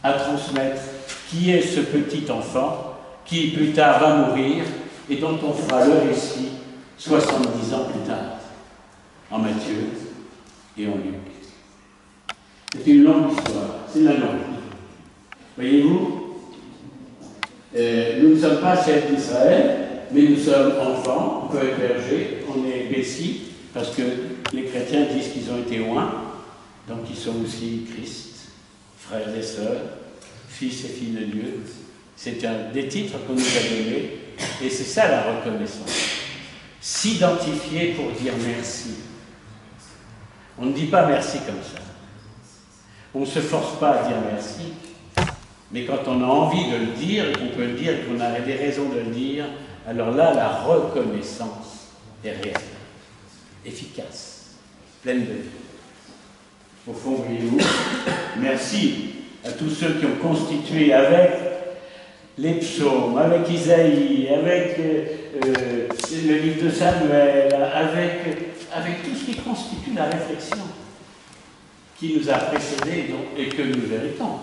à transmettre qui est ce petit enfant qui plus tard va mourir et dont on fera le récit 70 ans plus tard, en Matthieu et en Luc. C'est une longue histoire, c'est la longue. Voyez-vous, nous ne sommes pas chefs d'Israël, mais nous sommes enfants, on peut être bergers, on est Bessie, parce que les chrétiens disent qu'ils ont été oints, donc ils sont aussi Christ, frères et sœurs, fils et filles de Dieu. C'est un des titres qu'on nous a donnés, et c'est ça la reconnaissance. S'identifier pour dire merci. On ne dit pas merci comme ça. On ne se force pas à dire merci, mais quand on a envie de le dire, et qu'on peut le dire, et qu'on a des raisons de le dire, alors là, la reconnaissance est réelle, efficace, pleine de vie. Au fond, voyez-vous, merci à tous ceux qui ont constitué avec les psaumes, avec Isaïe, avec le livre de Samuel, avec tout ce qui constitue la réflexion qui nous a précédés et que nous héritons,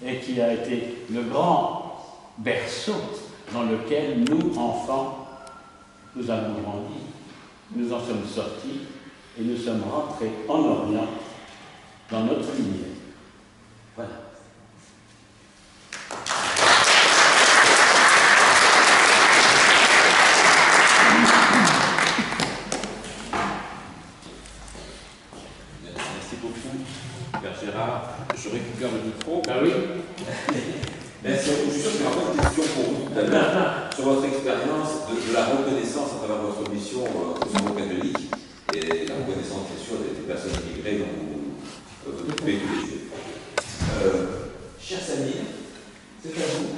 et qui a été le grand berceau dans lequel nous, enfants, nous avons grandi, nous en sommes sortis et nous sommes rentrés en Orient dans notre lumière. Voilà. Merci beaucoup, Père Gérard. Je récupère le micro. Ah oui. Merci. Je suis sûr qu'il y aura pas de questions pour vous tout à l'heure sur votre expérience de la reconnaissance à travers votre mission au Secours catholique et la reconnaissance, bien sûr, des personnes immigrées dont vous occupez tous les jours. Cher Samir, c'est à vous.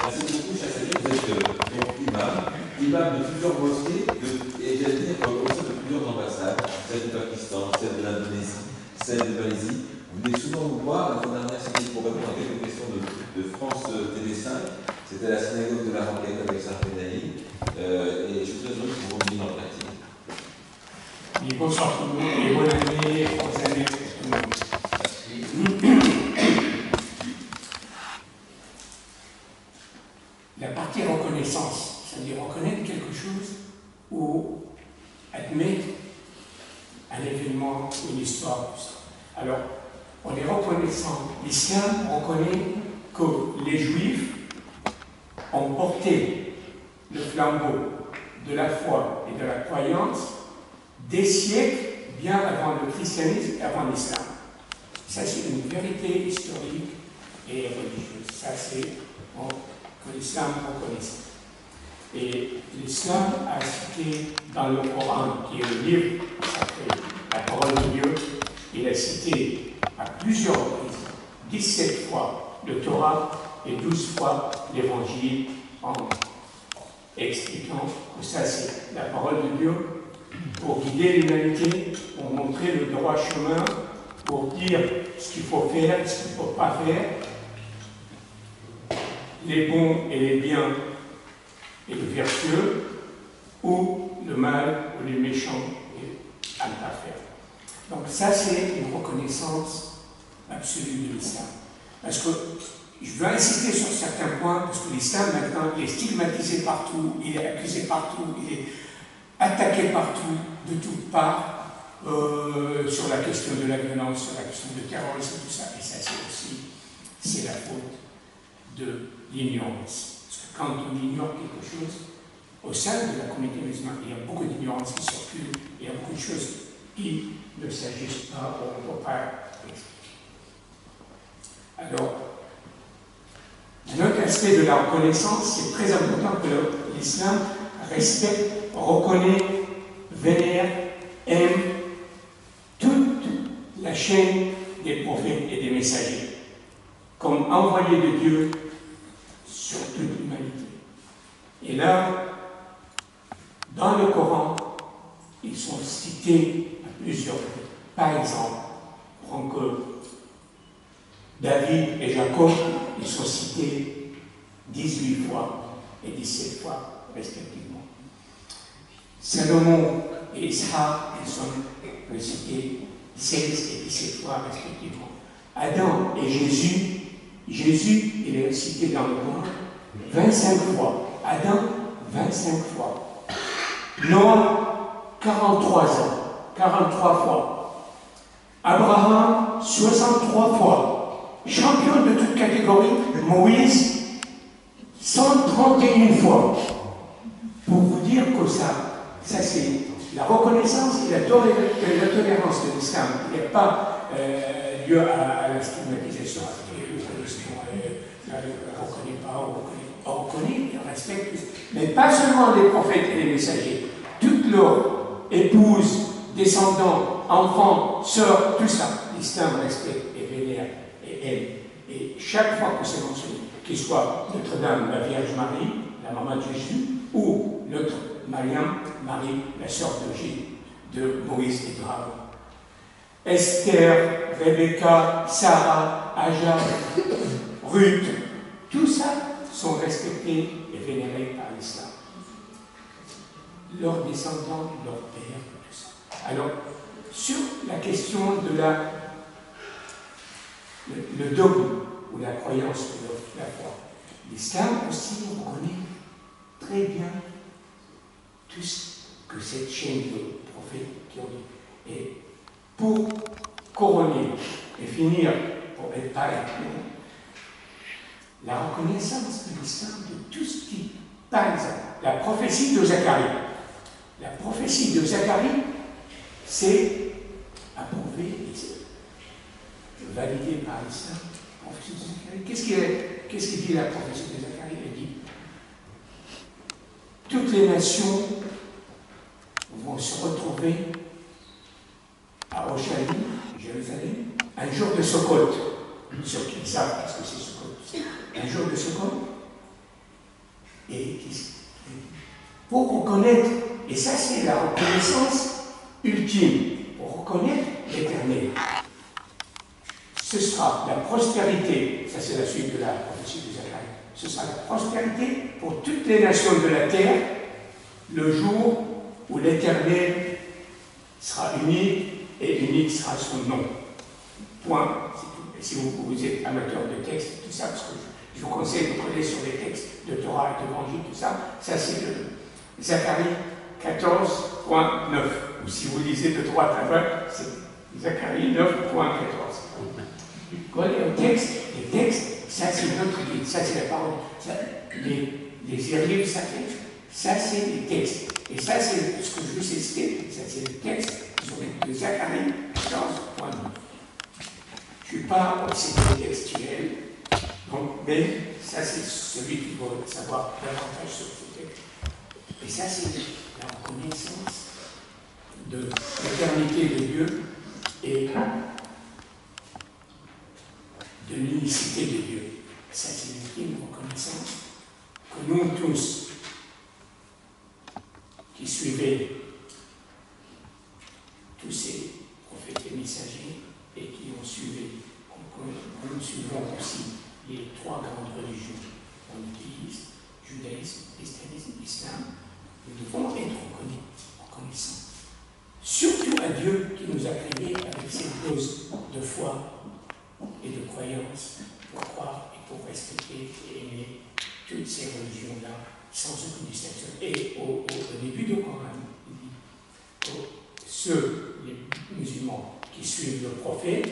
Merci beaucoup, cher Samir. Vous êtes donc imam de plusieurs mosquées et j'allais dire au sein de plusieurs ambassades, celle du Pakistan, celle de l'Indonésie, celle de Malaisie. Vous venez souvent nous voir. La fois dernière, c'était pour répondre à quelques questions de France TV5. C'était la synagogue de la Roquette avec Sarfenaï. Et je suis très heureux que vous reveniez dans le pratique. Et bonsoir tout le monde et bonne année, bonne année pour tout le monde. La partie reconnaissance, c'est-à-dire reconnaître quelque chose où mais un événement, une histoire, tout ça. Alors, on est reconnaissant. L'islam reconnaît que les Juifs ont porté le flambeau de la foi et de la croyance des siècles bien avant le christianisme et avant l'islam. Ça, c'est une vérité historique et religieuse. Ça, c'est que l'islam reconnaît. Et l'islam a cité dans le Coran, qui est le livre sacré, la parole de Dieu, il a cité à plusieurs reprises, 17 fois le Torah et 12 fois l'Évangile, en expliquant que ça c'est la parole de Dieu pour guider l'humanité, pour montrer le droit chemin, pour dire ce qu'il faut faire, ce qu'il ne faut pas faire, les bons et les biens et le vertueux, ou le mal ou les méchants et à ne pas faire. Donc ça, c'est une reconnaissance absolue de l'islam. Parce que je veux insister sur certains points, parce que l'islam, maintenant, il est stigmatisé partout, il est accusé partout, il est attaqué partout, de toutes parts, sur la question de la violence, sur la question du terrorisme, tout ça. Et ça, c'est aussi, c'est la faute de l'ignorance. Parce que quand on ignore quelque chose, au sein de la communauté musulmane, il y a beaucoup d'ignorance qui circule, il y a beaucoup de choses qui ne s'agissent pas, on ne peut pas expliquer. Alors, un autre aspect de la reconnaissance, c'est très important que l'islam respecte, reconnaît, vénère, aime toute la chaîne des prophètes et des messagers, comme envoyés de Dieu sur toute l'humanité. Et là, dans le Coran, ils sont cités à plusieurs fois. Par exemple, prends que David et Jacob, ils sont cités 18 fois et 17 fois respectivement. Salomon et Ishaq, ils sont cités 16 et 17 fois respectivement. Adam et Jésus, il est cité dans le Coran 25 fois. Adam, 25 fois. Noah, 43 ans, 43 fois. Abraham, 63 fois. Champion de toute catégorie, Moïse, 131 fois. Pour vous dire que ça c'est la reconnaissance et la tolérance de l'islam. Il n'y a pas lieu à la stigmatisation. On ne reconnaît pas, on reconnaît, on respecte. Mais pas seulement les prophètes et les messagers. Toutes leurs épouses, descendants, enfants, sœurs, tout ça. L'islam respecte et vénère et aime. Et chaque fois que c'est mentionné, qu'il soit Notre-Dame, la Vierge Marie, la maman de Jésus, ou l'autre Mariam, Marie, la sœur de Moïse et d'Aaron. Esther, Rebecca, Sarah, Ajar, Ruth, tout ça sont respectés et vénérés par l'islam. Leurs descendants, leurs pères, tout ça. Alors, sur la question de le dogme ou la croyance de la foi, l'islam aussi reconnaît très bien tout ce que cette chaîne de prophètes qui ont dit. Et pour couronner et finir, pour être pareil, la reconnaissance de l'islam de tout ce qui, par exemple, la prophétie de Zacharie. La prophétie de Zacharie, c'est approuvé et validé par l'islam. Qu'est-ce qu'il dit la prophétie de Zacharie? Elle dit toutes les nations vont se retrouver à Oshalim, Jérusalem, un jour de Sukkot. Ceux qui savent qu'est-ce que c'est Sukkot. Un jour de Sukkot. Et pour reconnaître, et ça c'est la reconnaissance ultime, pour reconnaître l'Éternel. Ce sera la prospérité, ça c'est la suite de la prophétie de Zacharie, ce sera la prospérité pour toutes les nations de la terre, le jour où l'Éternel sera unique et unique sera son nom. Point. Et si vous êtes amateur de textes, tout ça, parce que je vous conseille de coller sur les textes de Torah et d'Évangile, tout ça, ça c'est de Zacharie 14.9. ou si vous lisez de droite à droite, c'est Zacharie 9.14. Collé au texte, les textes, ça c'est notre guide, ça c'est la parole. Ça, les hiéroglyphes sacrés, ça c'est les textes. Et ça c'est ce que je vous ai cité, ça c'est les textes qui sont de Zacharie 14.9. Je ne suis pas obsédé textuel, donc, mais ça c'est celui qui veut savoir davantage sur ce texte. Et ça c'est la reconnaissance de l'éternité de Dieu et de l'unicité de Dieu. Ça c'est une reconnaissance que nous tous, qui suivez tous ces prophètes et messagers et qui ont suivi, nous suivons aussi les trois grandes religions monothéistes, judaïsme, christianisme, islam, nous devons être reconnaissants. Surtout à Dieu qui nous a créés avec cette dose de foi et de croyance pour croire et pour respecter et aimer toutes ces religions-là sans aucune distinction. Et au début du Coran, il dit ceux, les musulmans, qui suivent le prophète,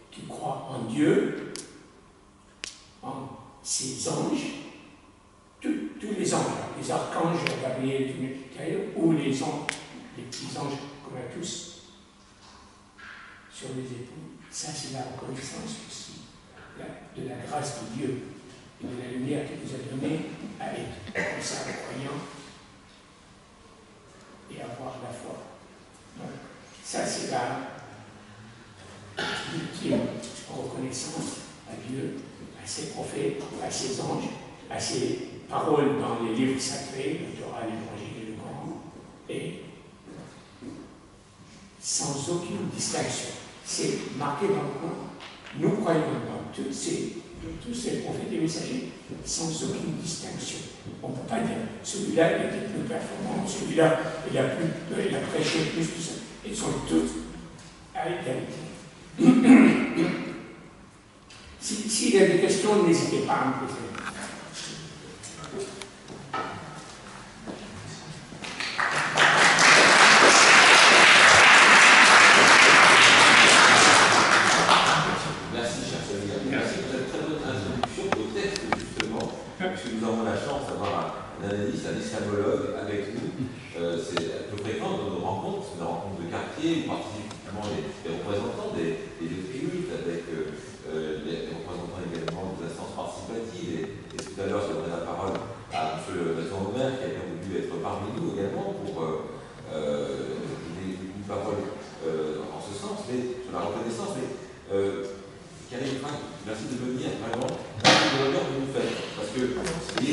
qui croient en Dieu, en ses anges, tous les anges, les archanges, Gabriel, ou les anges, les petits anges comme à tous, sur les épaules. Ça, c'est la reconnaissance aussi de la grâce de Dieu et de la lumière qu'il nous a donnée à être comme ça, croyant et avoir la foi. Donc, ça, c'est la ultime reconnaissance à Dieu, à ses prophètes, à ses anges, à ses paroles dans les livres sacrés, le Torah, l'Évangile et le Coran, et sans aucune distinction. C'est marqué dans le Coran. Nous croyons dans tous ces prophètes et messagers sans aucune distinction. On ne peut pas dire celui-là était plus performant, celui-là il a prêché plus, tout ça. Ils sont tous à égalité. S'il y a des questions, n'hésitez pas à me poser. Merci, cher Samuel. Merci pour cette très bonne introduction au texte, justement, puisque nous avons la chance d'avoir un analyste, un islamologue avec nous. C'est un peu fréquent dans nos rencontres, c'est des rencontres de quartier, où participent les représentants des lieux cultes, avec les représentants également des instances participatives. Et tout à l'heure, je donnerai la parole à M. Vincent-Omer, qui a bien voulu être parmi nous également pour une parole en ce sens, mais sur la reconnaissance. Mais Karim, merci de venir, vraiment, merci de l'honneur que vous faites. Parce que on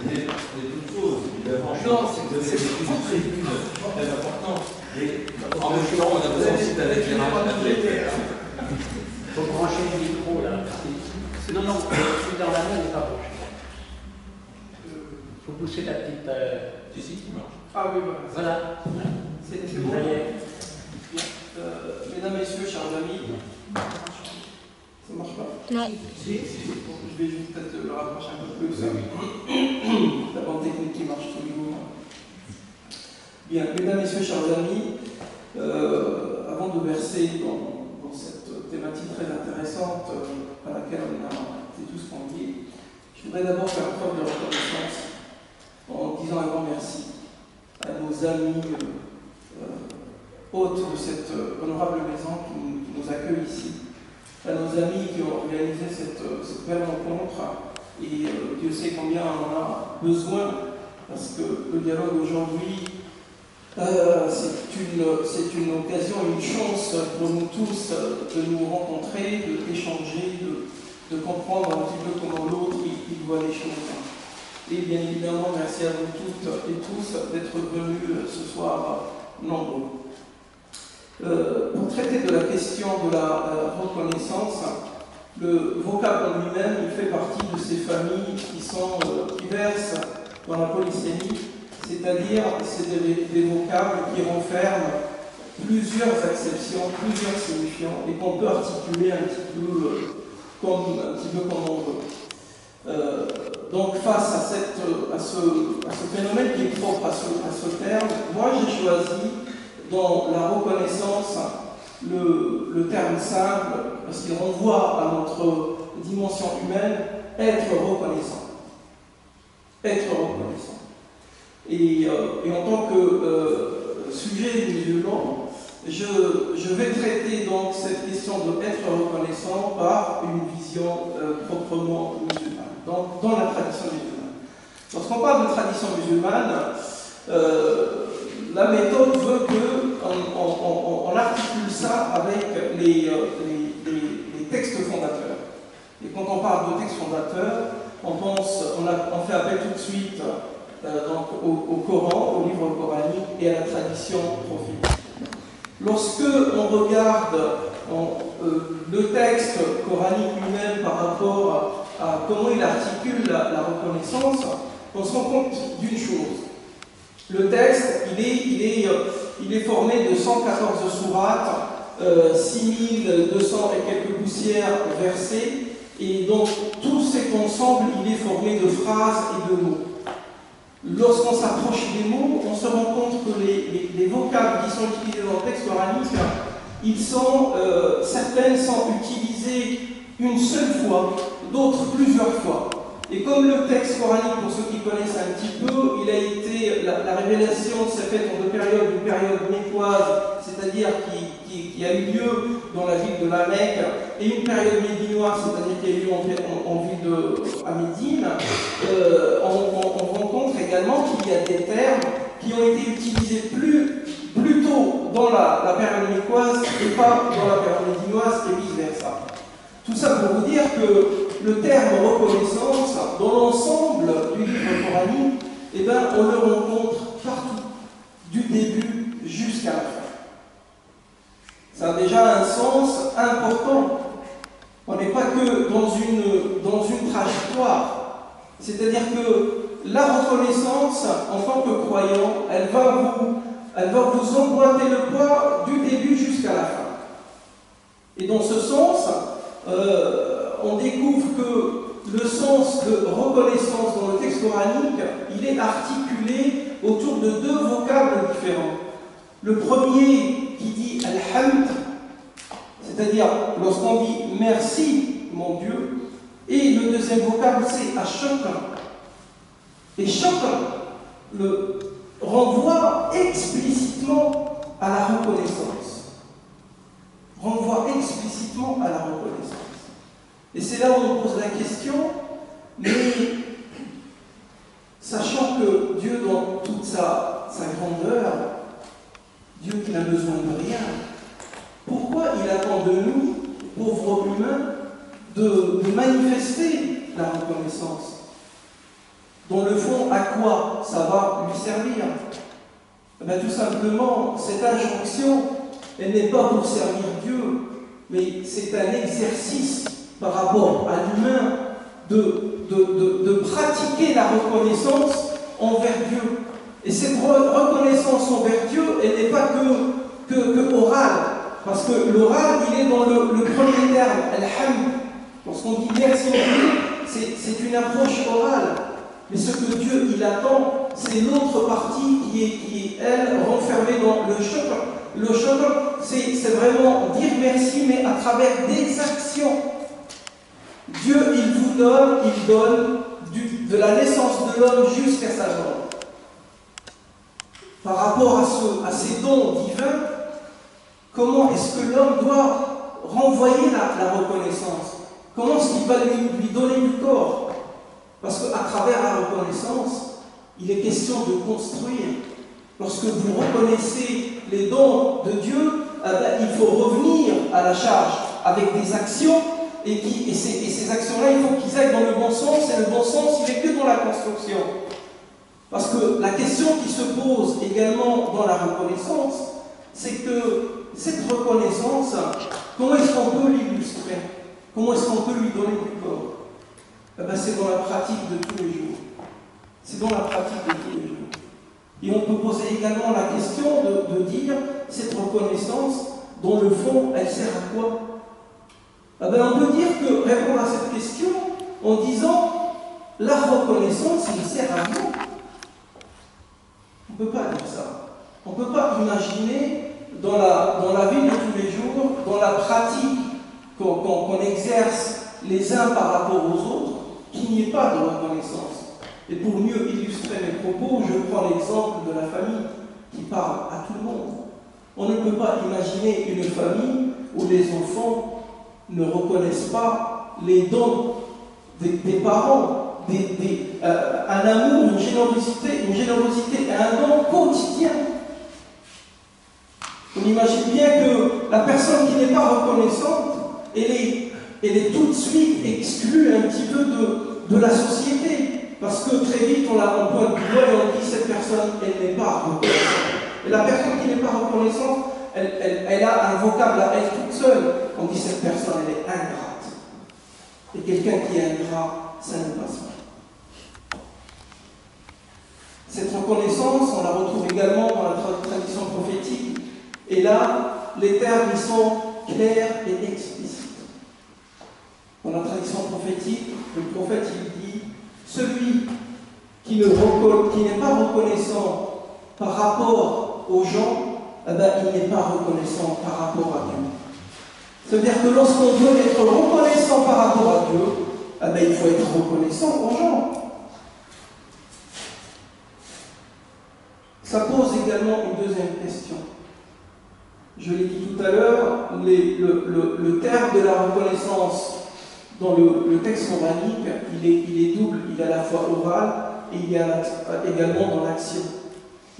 est toute chose, évidemment. Non, c'est une tribune très importante. Mais en même temps, on a besoin aussi d'être éclairé. Il faut brancher le micro là. Non, non, celui dans la main n'est pas branché. Il faut pousser la petite. Si, qui marche. Ah oui, voilà. Voilà. C'est bon. Mesdames, Messieurs, chers amis, ça marche pas? Non. Si. Je vais juste peut-être le rapprocher un peu plus. La bande technique qui marche tous les jours. Bien, mesdames, messieurs, chers amis, avant de verser dans cette thématique très intéressante à laquelle on a été tous conviés, je voudrais d'abord faire preuve de reconnaissance en disant un grand merci à nos amis hôtes de cette honorable maison qui nous accueille ici, à nos amis qui ont organisé cette belle rencontre, et Dieu sait combien on en a besoin, parce que le dialogue aujourd'hui, c'est une occasion, une chance pour nous tous de nous rencontrer, d'échanger, de comprendre un petit peu comment l'autre il voit les choses. Et bien évidemment, merci à vous toutes et tous d'être venus ce soir nombreux. Pour traiter de la question de la reconnaissance, le vocable en lui-même, il fait partie de ces familles qui versent dans la polysémie, c'est-à-dire c'est des vocables qui renferment plusieurs acceptions, plusieurs signifiants, et qu'on peut articuler un petit peu comme on veut. Donc face à ce phénomène qui est propre à ce terme, moi j'ai choisi dans la reconnaissance le terme simple, parce qu'il renvoie à notre dimension humaine, être reconnaissant. Être reconnaissant. Et en tant que sujet musulman, je vais traiter donc cette question de être reconnaissant par une vision proprement musulmane, dans la tradition musulmane. Lorsqu'on parle de tradition musulmane, la méthode veut qu'on articule ça avec les textes fondateurs. Et quand on parle de textes fondateurs, on fait appel tout de suite donc au Coran, au livre coranique et à la tradition prophétique. Lorsque on regarde le texte coranique lui-même par rapport à comment il articule la reconnaissance, on se rend compte d'une chose. Le texte, il est formé de 114 sourates, 6200 et quelques poussières versés, et donc tout cet ensemble, il est formé de phrases et de mots. Lorsqu'on s'approche des mots, on se rend compte que les vocables qui sont utilisés dans le texte coranique, certaines sont utilisées une seule fois, d'autres plusieurs fois. Et comme le texte coranique, pour ceux qui connaissent un petit peu, la révélation s'est faite en deux périodes, une période mécoise, c'est-à-dire qui a eu lieu dans la ville de la Mecque, et une période médinoise, c'est-à-dire qui a eu lieu en ville à Médine. On rencontre également qu'il y a des termes qui ont été utilisés plutôt dans la période mécoise et pas dans la période médinoise et vice-versa. Tout ça pour vous dire que le terme reconnaissance, dans l'ensemble du livre coranique, on le rencontre partout, du début jusqu'à la fin. Ça a déjà un sens important. On n'est pas que dans une trajectoire. C'est-à-dire que la reconnaissance, en tant que croyant, elle va vous emboîter le pas du début jusqu'à la fin. Et dans ce sens, on découvre que le sens de reconnaissance dans le texte coranique, il est articulé autour de deux vocables différents. Le premier qui dit Alhamd, c'est-à-dire lorsqu'on dit merci, mon Dieu, et le deuxième vocable c'est Ashokr. Et Shokr renvoie explicitement à la reconnaissance. Renvoie explicitement à la reconnaissance. Et c'est là où on pose la question, mais sachant que Dieu, dans toute sa grandeur, Dieu qui n'a besoin de rien, pourquoi il attend de nous, pauvres humains, de manifester la reconnaissance? Dans le fond, à quoi ça va lui servir? Tout simplement, cette injonction, elle n'est pas pour servir Dieu, mais c'est un exercice par rapport à l'humain de pratiquer la reconnaissance envers Dieu. Et cette reconnaissance envers Dieu, elle n'est pas que orale, parce que l'oral, il est dans le premier terme, Al-Hamd. Lorsqu'on dit merci à Dieu, c'est une approche orale. Mais ce que Dieu, il attend, c'est l'autre partie qui est, elle, renfermée dans le shukr. Le shukr, c'est vraiment dire merci, mais à travers des actions. Dieu, il donne de la naissance de l'homme jusqu'à sa mort. Par rapport à ces dons divins, comment est-ce que l'homme doit renvoyer la reconnaissance? Comment est-ce qu'il va lui donner du corps? Parce qu'à travers la reconnaissance, il est question de construire. Lorsque vous reconnaissez les dons de Dieu, il faut revenir à la charge avec des actions. Et ces actions-là, il faut qu'ils aillent dans le bon sens, et le bon sens, il n'est que dans la construction. Parce que la question qui se pose également dans la reconnaissance, c'est que cette reconnaissance, comment est-ce qu'on peut l'illustrer? Comment est-ce qu'on peut lui donner du corps? C'est dans la pratique de tous les jours. C'est dans la pratique de tous les jours. Et on peut poser également la question de dire, cette reconnaissance, dans le fond, elle sert à quoi? On peut dire que répondre à cette question en disant la reconnaissance, il sert à rien. On ne peut pas dire ça. On ne peut pas imaginer dans la vie de tous les jours, dans la pratique qu'on exerce les uns par rapport aux autres, qu'il n'y ait pas de reconnaissance. Et pour mieux illustrer mes propos, je prends l'exemple de la famille qui parle à tout le monde. On ne peut pas imaginer une famille où les enfants ne reconnaissent pas les dons des parents, un amour, une générosité et un don quotidien. On imagine bien que la personne qui n'est pas reconnaissante, elle est tout de suite exclue un petit peu de la société. Parce que très vite, on pointe du doigt et on dit cette personne, elle n'est pas reconnaissante. Et la personne qui n'est pas reconnaissante, elle a un vocable à elle toute seule. On dit cette personne, elle est ingrate. Et quelqu'un qui est ingrat, ça ne passe pas. Cette reconnaissance, on la retrouve également dans la tradition prophétique. Et là, les termes y sont clairs et explicites. Dans la tradition prophétique, le prophète il dit celui qui n'est pas reconnaissant par rapport aux gens, eh ben, il n'est pas reconnaissant par rapport à Dieu. C'est-à-dire que lorsqu'on veut être reconnaissant par rapport à Dieu, eh ben, il faut être reconnaissant aux gens. Ça pose également une deuxième question. Je l'ai dit tout à l'heure, le terme de la reconnaissance dans le texte coranique, il est double, il est à la fois oral et il est également dans l'action.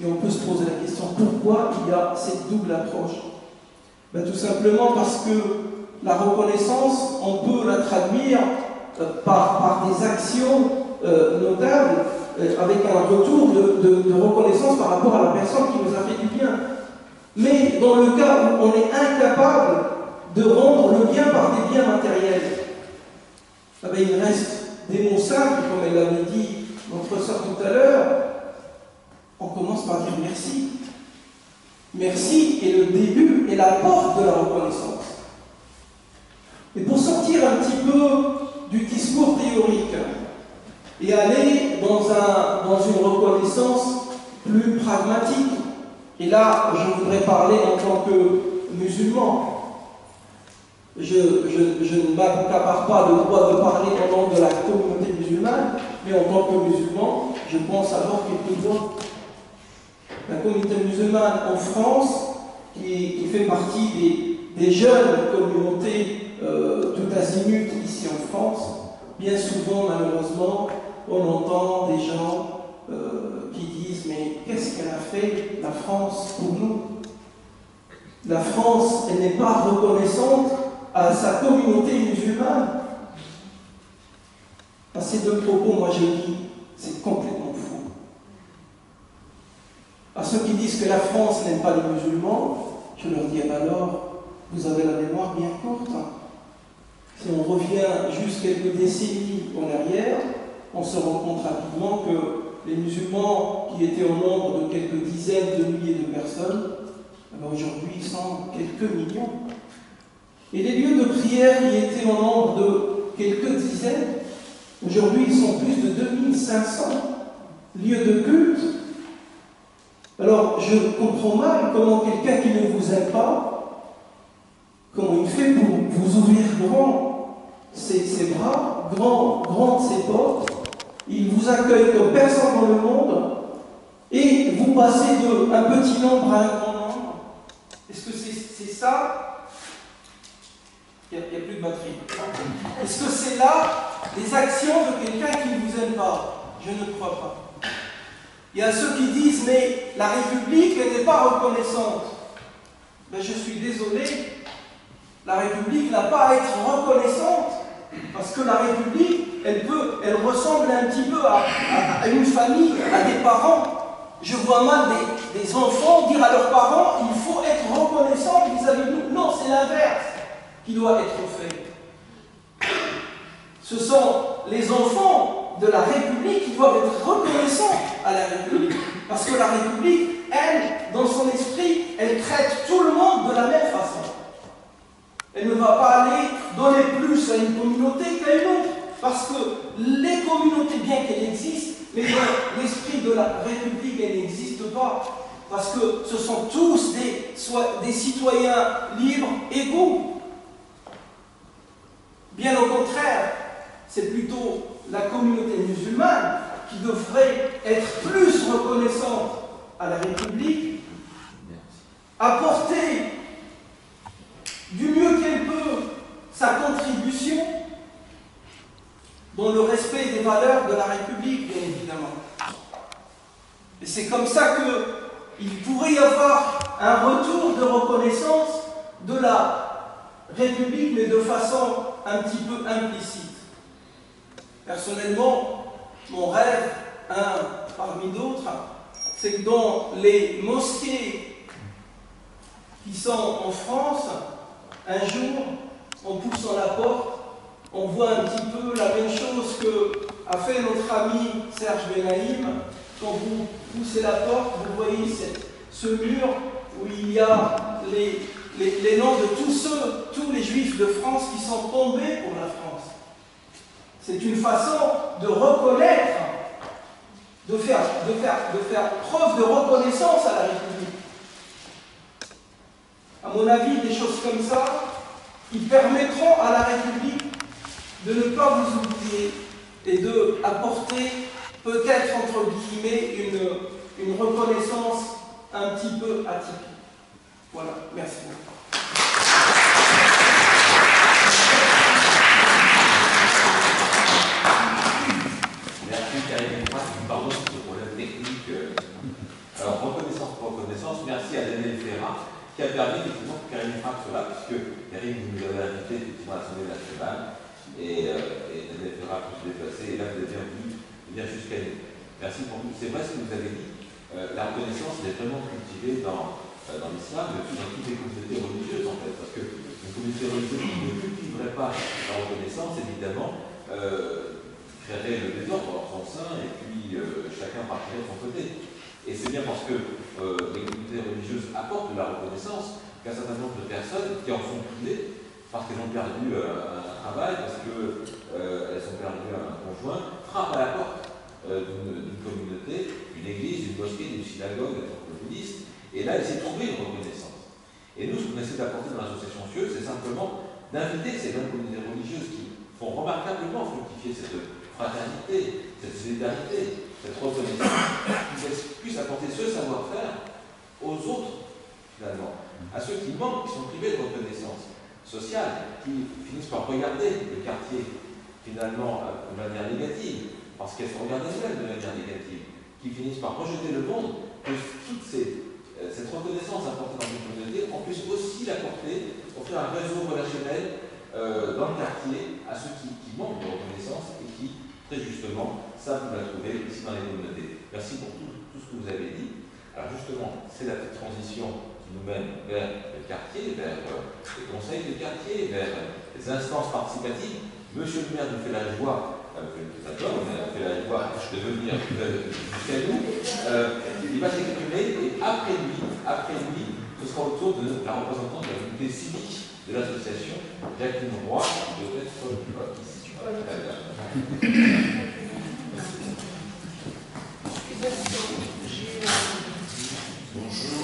Et on peut se poser la question, pourquoi il y a cette double approche? Ben, tout simplement parce que la reconnaissance, on peut la traduire par des actions notables, avec un retour de reconnaissance par rapport à la personne qui nous a fait du bien. Mais dans le cas où on est incapable de rendre le bien par des biens matériels, eh bien, il reste des mots simples, comme elle l'avait dit notre sœur tout à l'heure. On commence par dire merci. Merci est le début et la porte de la reconnaissance. Et pour sortir un petit peu du discours théorique et aller dans une reconnaissance plus pragmatique, et là, je voudrais parler en tant que musulman. Je ne m'accapare pas le droit de parler au nom de la communauté musulmane, mais en tant que musulman, je pense alors quelques droits. La communauté musulmane en France, qui fait partie des jeunes communautés tout azimut ici en France, bien souvent, malheureusement, on entend des gens qui disent « Mais qu'est-ce qu'elle a fait, la France, pour nous ?» La France, elle n'est pas reconnaissante à sa communauté musulmane. À ces deux propos, moi je dis, c'est complètement faux. À ceux qui disent que la France n'aime pas les musulmans, je leur dis, alors, vous avez la mémoire bien courte. Si on revient juste quelques décennies en arrière, on se rend compte rapidement que les musulmans qui étaient au nombre de quelques dizaines de milliers de personnes, aujourd'hui ils sont quelques millions. Et les lieux de prière qui étaient au nombre de quelques dizaines, aujourd'hui ils sont plus de 2500 lieux de culte. Alors je comprends mal comment quelqu'un qui ne vous aime pas, comment il fait pour vous ouvrir grand ses bras, grandes ses portes. Il vous accueille comme personne dans le monde et vous passez d'un petit nombre à un grand nombre. Est-ce que c'est ça? Il n'y a plus de batterie. Est-ce que c'est là des actions de quelqu'un qui ne vous aime pas? Je ne crois pas. Il y a ceux qui disent, mais la République n'est pas reconnaissante. Ben, je suis désolé, la République n'a pas à être reconnaissante, parce que la République, elle ressemble un petit peu à une famille, à des parents. Je vois mal des enfants dire à leurs parents, il faut être reconnaissant vis-à-vis de nous. Non, c'est l'inverse qui doit être fait. Ce sont les enfants de la République qui doivent être reconnaissants à la République. Parce que la République, elle, dans son esprit, elle traite tout le monde de la même façon. Elle ne va pas aller donner plus à une communauté qu'à une autre. Parce que les communautés, bien qu'elles existent, mais dans l'esprit de la République, elles n'existent pas. Parce parce que ce sont tous des citoyens libres, égaux. Bien au contraire, c'est plutôt la communauté musulmane qui devrait être plus reconnaissante à la République, apporter du mieux qu'elle peut sa contribution dans le respect des valeurs de la République, bien évidemment. Et c'est comme ça qu'il pourrait y avoir un retour de reconnaissance de la République, mais de façon un petit peu implicite. Personnellement, mon rêve, un parmi d'autres, c'est que dans les mosquées qui sont en France, un jour, en poussant la porte, on voit un petit peu la même chose que a fait notre ami Serge Benaïm. Quand vous poussez la porte, vous voyez ce mur où il y a les noms de tous les juifs de France qui sont tombés pour la France. C'est une façon de reconnaître, de faire preuve de reconnaissance à la République. À mon avis, des choses comme ça, qui permettront à la République de ne pas vous oublier et d'apporter peut-être entre guillemets une reconnaissance un petit peu atypique. Voilà, merci beaucoup. Merci Karine. Pardon pour ce problème technique. Alors, reconnaissance pour reconnaissance, merci à Daniel Ferrat qui a permis effectivement que Karine Frappe soit là, puisque Karine nous avait invité effectivement à l'Assemblée nationale et Daniel Ferrat peut se déplacer, et là vous êtes bienvenue venir jusqu'à nous. Merci pour tout. C'est vrai ce que vous avez dit. La reconnaissance est vraiment cultivée dans l'islam, mais aussi dans toutes les communautés religieuses en fait, parce qu'une communauté religieuse qui ne cultiverait pas la reconnaissance, évidemment, créerait le désordre en son sein et puis chacun partirait de son côté. Et c'est bien parce que les communautés religieuses apportent de la reconnaissance qu'un certain nombre de personnes qui en sont privées, parce qu'elles ont perdu un travail, parce qu'elles ont perdu un conjoint, frappent à la porte d'une communauté, d'une église, d'une mosquée, d'une synagogue, d'un temple bouddhiste, et là, essaient de trouver une reconnaissance. Et nous, ce qu'on essaie d'apporter dans l'association CIE, c'est simplement d'inviter ces mêmes communautés religieuses qui font remarquablement fructifier cette fraternité, cette solidarité, cette reconnaissance, qui puissent apporter ce savoir-faire aux autres, finalement, à ceux qui manquent, qui sont privés de reconnaissance sociale, qui finissent par regarder le quartier, finalement, de manière négative, parce qu'elles sont regardées elles-mêmes de manière négative, qui finissent par rejeter le monde, que toute cette reconnaissance apportée dans une communauté, on puisse aussi l'apporter, offrir un réseau relationnel dans le quartier à ceux qui manquent de reconnaissance et qui, très justement, savent où la trouver ici dans les communautés. Merci pour tout ce que vous avez dit. Alors justement, c'est la petite transition qui nous mène vers le quartier, vers les conseils de quartier, vers les instances participatives. Monsieur le maire nous fait la joie, on a fait la joie de venir jusqu'à nous. Il va s'exprimer et après lui, ce sera au tour de la représentante de la communauté civique de l'association, Jacqueline Roy, qui doit être ici. Bonjour,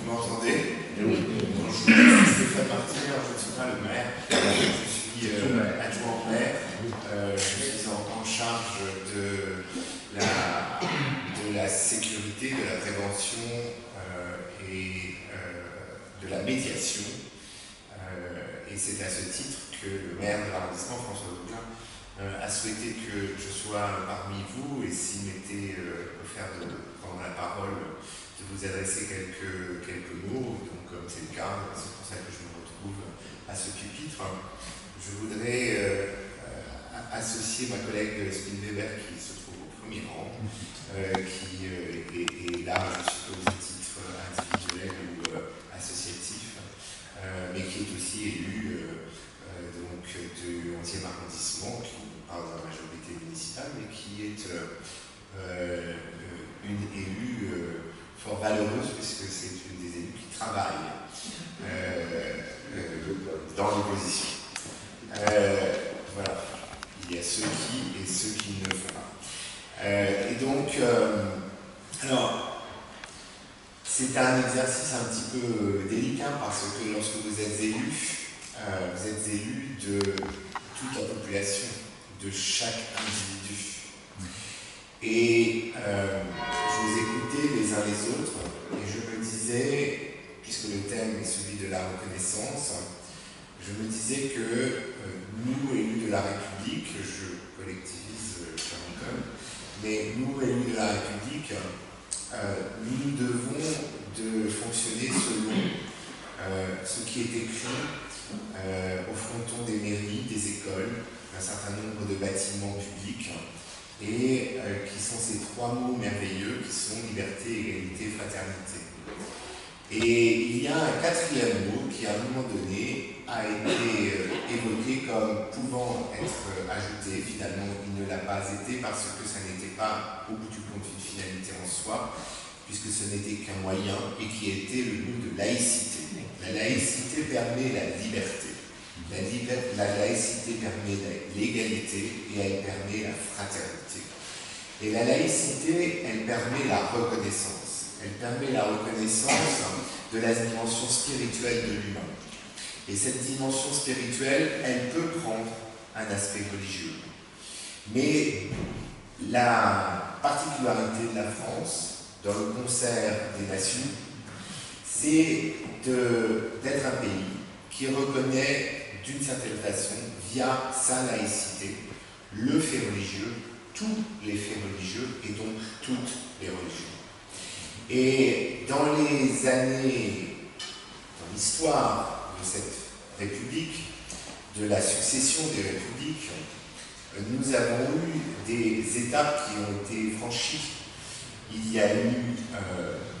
vous m'entendez? Oui. Bonjour, je suis Stéphane Martin, je ne suis pas le maire, je suis adjoint au maire, je suis en charge de la sécurité, de la prévention et de la médiation. Et c'est à ce titre que le maire de l'arrondissement, François Aucun, a souhaité que je sois parmi vous et s'il m'était offert de prendre la parole, de vous adresser quelques mots. Donc, comme c'est le cas, c'est pour ça que je me retrouve à ce pupitre. Je voudrais associer ma collègue Spin Weber, qui se trouve au premier rang, qui est là, je suppose, à titre individuel ou associatif, mais qui est aussi élu donc, du 11e arrondissement, qui parle de la majorité municipale, mais qui est une élue fort valeureuse, puisque c'est une des élus qui travaille dans l'opposition. Voilà, il y a ceux qui et ceux qui ne le font pas. Et donc, alors, c'est un exercice un petit peu délicat parce que lorsque vous êtes élu de toute la population, de chaque individu. Et je vous écoutais les uns les autres et je me disais, puisque le thème est celui de la reconnaissance, je me disais que nous, élus de la République, je collectivise Charles, mais nous, élus de la République, nous devons de fonctionner selon ce qui est écrit au fronton des mairies, des écoles, un certain nombre de bâtiments publics, et qui sont ces trois mots merveilleux qui sont liberté, égalité, fraternité. Et il y a un quatrième mot qui, à un moment donné, a été évoqué comme pouvant être ajouté. Finalement, il ne l'a pas été parce que ça n'était pas, au bout du compte, une finalité en soi, puisque ce n'était qu'un moyen et qui était le mot de laïcité. La laïcité permet la liberté. La laïcité permet l'égalité et elle permet la fraternité. Et la laïcité, elle permet la reconnaissance. Elle permet la reconnaissance de la dimension spirituelle de l'humain. Et cette dimension spirituelle, elle peut prendre un aspect religieux. Mais la particularité de la France, dans le concert des nations, c'est d'être un pays qui reconnaît d'une certaine façon, via sa laïcité, le fait religieux, tous les faits religieux et donc toutes les religions. Et dans les années, dans l'histoire de cette République, de la succession des républiques, nous avons eu des étapes qui ont été franchies. Il y a eu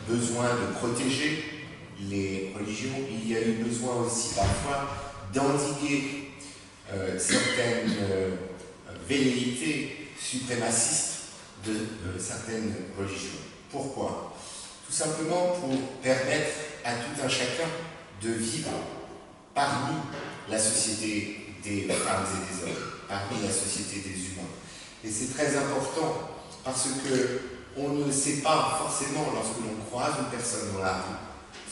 besoin de protéger les religions, il y a eu besoin aussi parfois d'endiguer certaines velléités suprémacistes de certaines religions. Pourquoi? Tout simplement pour permettre à tout un chacun de vivre parmi la société des femmes et des hommes, parmi la société des humains. Et c'est très important parce que on ne sait pas forcément, lorsque l'on croise une personne dans la rue,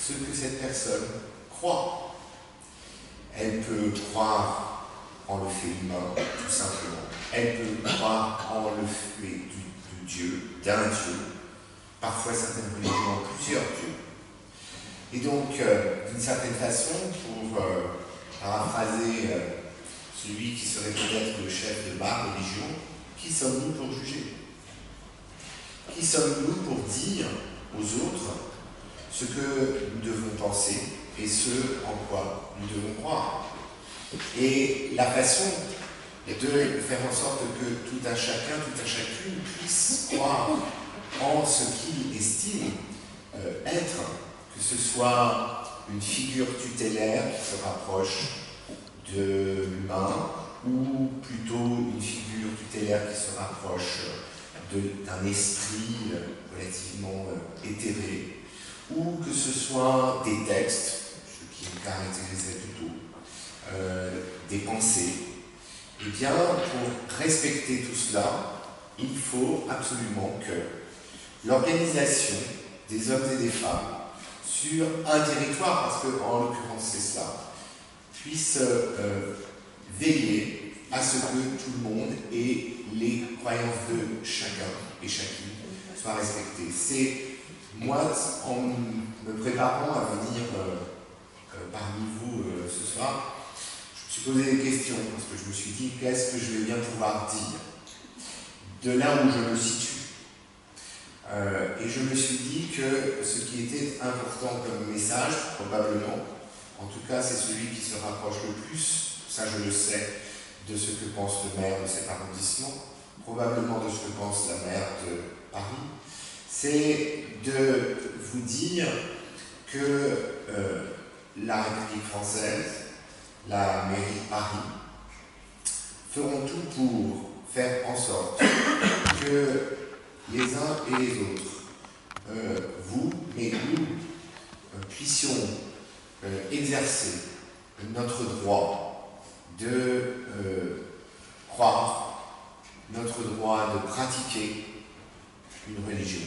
ce que cette personne croit. Elle peut croire en le fait humain, tout simplement. Elle peut croire en le fait de Dieu, d'un Dieu. Parfois, certaines religions ont plusieurs dieux. Et donc, d'une certaine façon, pour paraphraser celui qui serait peut-être le chef de ma religion, qui sommes-nous pour juger? Qui sommes-nous pour dire aux autres ce que nous devons penser et ce en quoi nous devons croire? Et la façon de faire en sorte que tout un chacun, toute un chacune puisse croire en ce qu'il estime être, que ce soit une figure tutélaire qui se rapproche de l'humain, ou plutôt une figure tutélaire qui se rapproche d'un esprit relativement éthéré, ou que ce soit des textes, ce qui me caractériserait plutôt, des pensées. Eh bien, pour respecter tout cela, il faut absolument que l'organisation des hommes et des femmes sur un territoire, parce qu'en l'occurrence c'est cela, puisse veiller à ce que tout le monde et les croyances de chacun et chacune soient respectées. C'est moi, en me préparant à venir parmi vous ce soir, je me suis posé des questions parce que je me suis dit qu'est-ce que je vais bien pouvoir dire de là où je me situe. Et je me suis dit que ce qui était important comme message, probablement, en tout cas c'est celui qui se rapproche le plus, ça je le sais, de ce que pense le maire de cet arrondissement, probablement de ce que pense la maire de Paris, c'est de vous dire que la République française, la mairie de Paris, feront tout pour faire en sorte que les uns et les autres, vous, mais nous, puissions exercer notre droit de croire, notre droit de pratiquer une religion,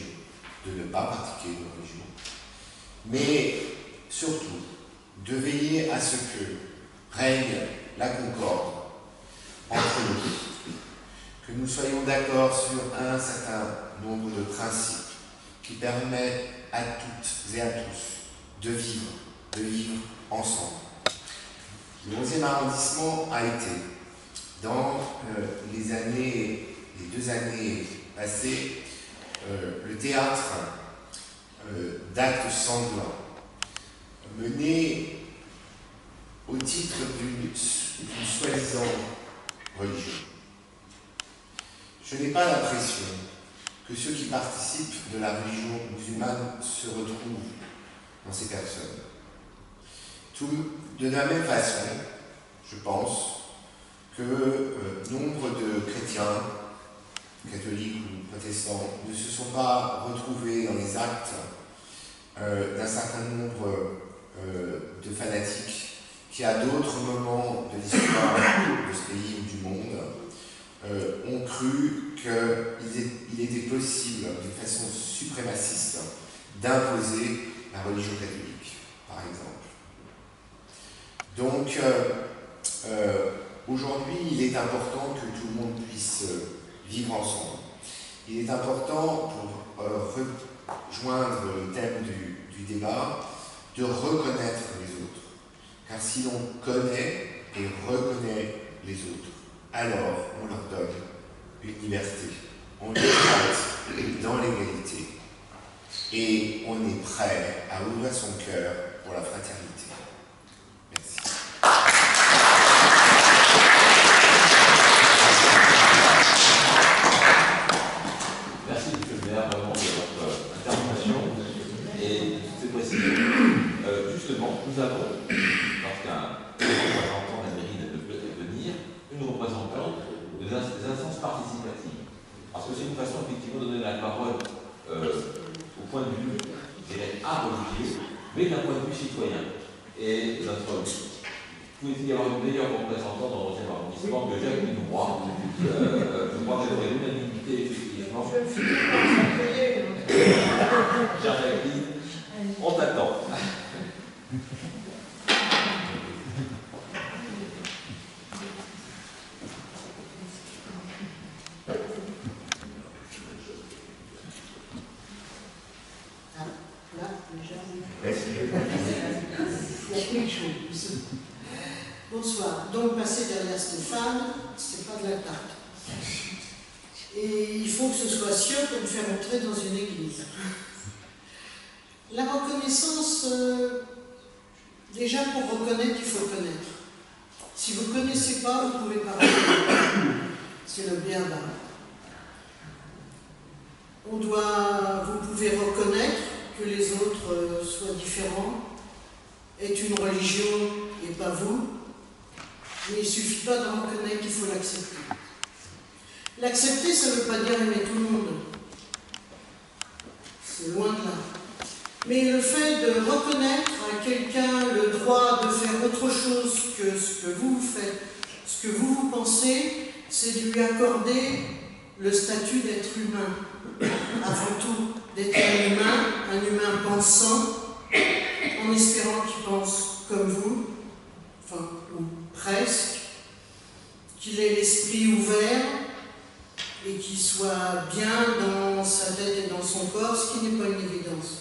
de ne pas pratiquer une religion, mais surtout de veiller à ce que règne la concorde entre nous, que nous soyons d'accord sur un certain nombre de principes qui permettent à toutes et à tous de vivre ensemble. Le 11e arrondissement a été, dans les 2 années passées, le théâtre d'actes sanglants menés au titre d'une soi-disant religion. Je n'ai pas l'impression que ceux qui participent de la religion musulmane se retrouvent dans ces personnes. De la même façon, je pense que nombre de chrétiens, catholiques ou protestants, ne se sont pas retrouvés dans les actes d'un certain nombre de fanatiques qui, à d'autres moments de l'histoire de ce pays ou du monde, ont cru qu'il était possible, d'une façon suprémaciste, d'imposer la religion catholique, par exemple. Donc, aujourd'hui, il est important que tout le monde puisse vivre ensemble. Il est important, pour rejoindre le thème du débat, de reconnaître les autres. Car si l'on connaît et reconnaît les autres, alors on leur donne une liberté. On les traite dans l'égalité. Et on est prêt à ouvrir son cœur pour la fraternité. Merci. Merci, M. le maire, vraiment de votre intervention et de toutes ces précisions. Justement, nous avons, lorsqu'un représentant de la mairie ne peut venir, une représentante des instances participatives. Parce que c'est une façon effectivement de donner la parole au point de vue, je dirais, religieux, mais d'un point de vue citoyen. Et pouvait-il y avoir une meilleure représentante dans le 11e arrondissement que Jacqueline Roy. Je crois que j'aurais l'unanimité, effectivement. Chère Jacqueline, on t'attend. Bonsoir. Donc, passer derrière Stéphane, c'est pas de la tarte. Et il faut que ce soit sûr pour me faire entrer dans une église. La reconnaissance, déjà pour reconnaître, il faut connaître. Si vous ne connaissez pas, vous ne pouvez pas reconnaître. C'est le bien bas. Vous pouvez reconnaître que les autres soient différents, est une religion et pas vous. Mais il ne suffit pas de reconnaître qu'il faut l'accepter. L'accepter, ça ne veut pas dire aimer tout le monde. C'est loin de là. Mais le fait de reconnaître à quelqu'un le droit de faire autre chose que ce que vous faites, ce que vous pensez, c'est de lui accorder le statut d'être humain. Avant tout, d'être un humain pensant, en espérant qu'il pense comme vous, enfin, ou presque, qu'il ait l'esprit ouvert et qu'il soit bien dans sa tête et dans son corps, ce qui n'est pas une évidence.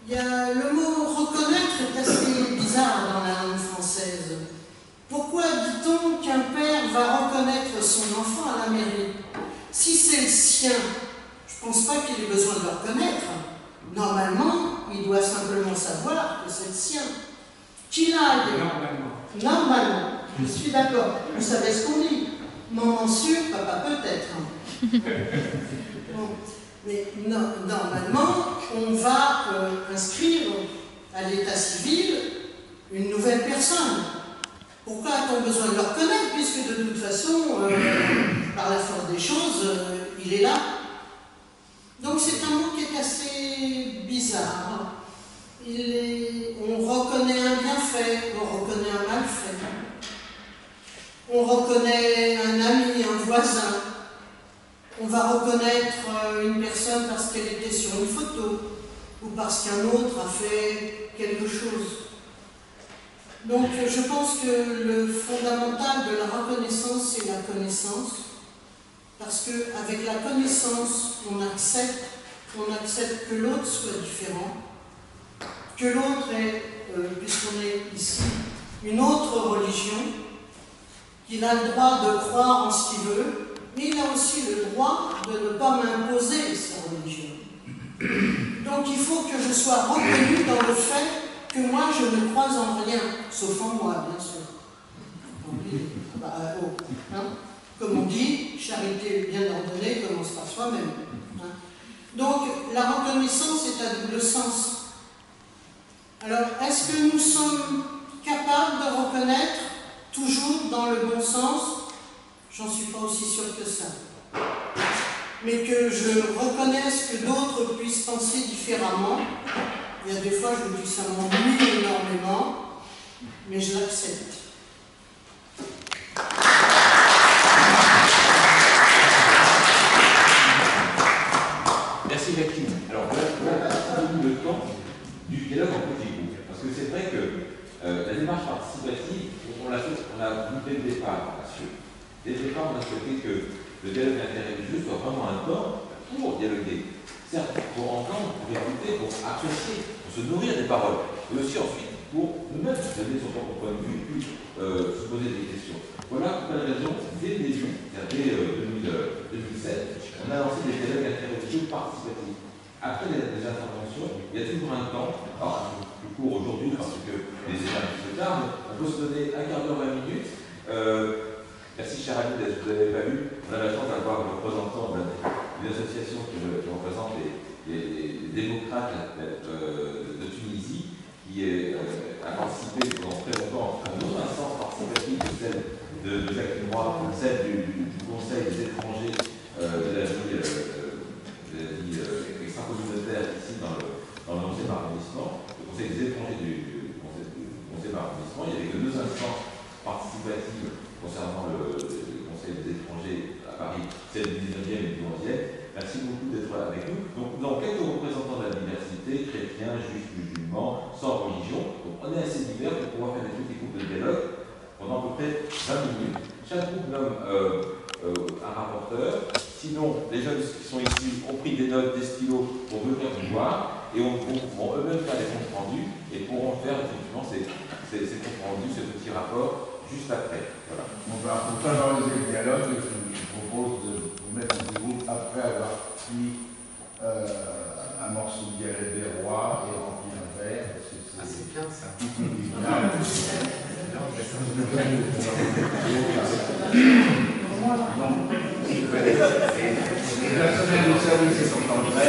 Le mot reconnaître est assez bizarre dans la langue française. Pourquoi dit-on qu'un père va reconnaître son enfant à la mairie? Si c'est le sien, je ne pense pas qu'il ait besoin de le reconnaître. Normalement, il doit simplement savoir que c'est le sien. Qu'il aille. Normalement. Je suis d'accord. Vous savez ce qu'on dit. Maman sûr, papa peut-être. Bon. Mais normalement, on va inscrire à l'état civil une nouvelle personne. Pourquoi a-t-on besoin de le reconnaître, puisque de toute façon, par la force des choses, il est là. Donc c'est un mot qui est assez bizarre. On reconnaît un bienfait, on reconnaît un malfait. On reconnaît un ami, un voisin. On va reconnaître une personne parce qu'elle était sur une photo, ou parce parce qu'un autre a fait quelque chose. Donc je pense que le fondamental de la reconnaissance, c'est la connaissance, parce qu'avec la connaissance, on accepte que l'autre soit différent, que l'autre ait, puisqu'on est ici, une autre religion, qu'il a le droit de croire en ce qu'il veut, mais il a aussi le droit de ne pas m'imposer sa religion. Donc il faut que je sois reconnue dans le fait que moi je ne crois en rien, sauf en moi, bien sûr. Comme on dit, charité bien ordonnée commence par soi-même. Donc la reconnaissance est à double sens. Alors, est-ce que nous sommes capables de reconnaître toujours dans le bon sens? J'en suis pas aussi sûre que ça. Mais que je reconnaisse que d'autres puissent penser différemment. Il y a des fois, je me dis que ça m'ennuie énormément, mais je l'accepte. Merci Jacqueline. Alors voilà, c'est devenu le temps du dialogue en petit groupe. Parce que c'est vrai que la démarche participative, on l'a vu dès le départ, monsieur. Dès le départ, on a souhaité que le dialogue interreligieux soit vraiment un temps pour dialoguer. Certes, pour entendre, pour écouter, pour apprécier, pour se nourrir des paroles. Et aussi ensuite pour nous-mêmes donner son propre point de vue et puis se poser des questions. Voilà pour quelle raison, dès le début, dès 2007, on a lancé des dialogues interreligieux participatifs. Après les interventions, il y a toujours un temps, alors plus court aujourd'hui parce que les états un petit peu tard, mais on peut se donner un quart d'heure, 20 minutes. Merci cher ami, vous n'avez pas vu, on a la chance d'avoir le représentant d'une association qui représente les démocrates de Tunisie, qui a participé pendant très longtemps à une autre instance participative que celle de Jacques Mois, celle du Conseil des étrangers de la vie extra-communautaire ici dans le 11e arrondissement, le Conseil des étrangers du 11e arrondissement. Il n'y avait que 2 instances participatives concernant le Conseil des étrangers à Paris, celle du 19e et du 11e. Merci beaucoup d'être avec nous. Donc, nous avons quelques représentants de la diversité, chrétiens, juifs, musulmans, sans religion. Donc, on est assez divers pour pouvoir faire des petits groupes de dialogue pendant à peu près 20 minutes. Chaque groupe nomme un rapporteur. Sinon, les jeunes qui sont ici ont pris des notes, des stylos pour venir nous voir et vont eux-mêmes faire des comptes rendus et pourront faire effectivement ces comptes rendus, ce petit rapport juste après. Voilà. Pour favoriser le dialogue, je vous propose de vous mettre en groupe après avoir pris un morceau de galette des rois et rempli un verre. Ah, c'est bien ça. Les personnels de service sont en grève.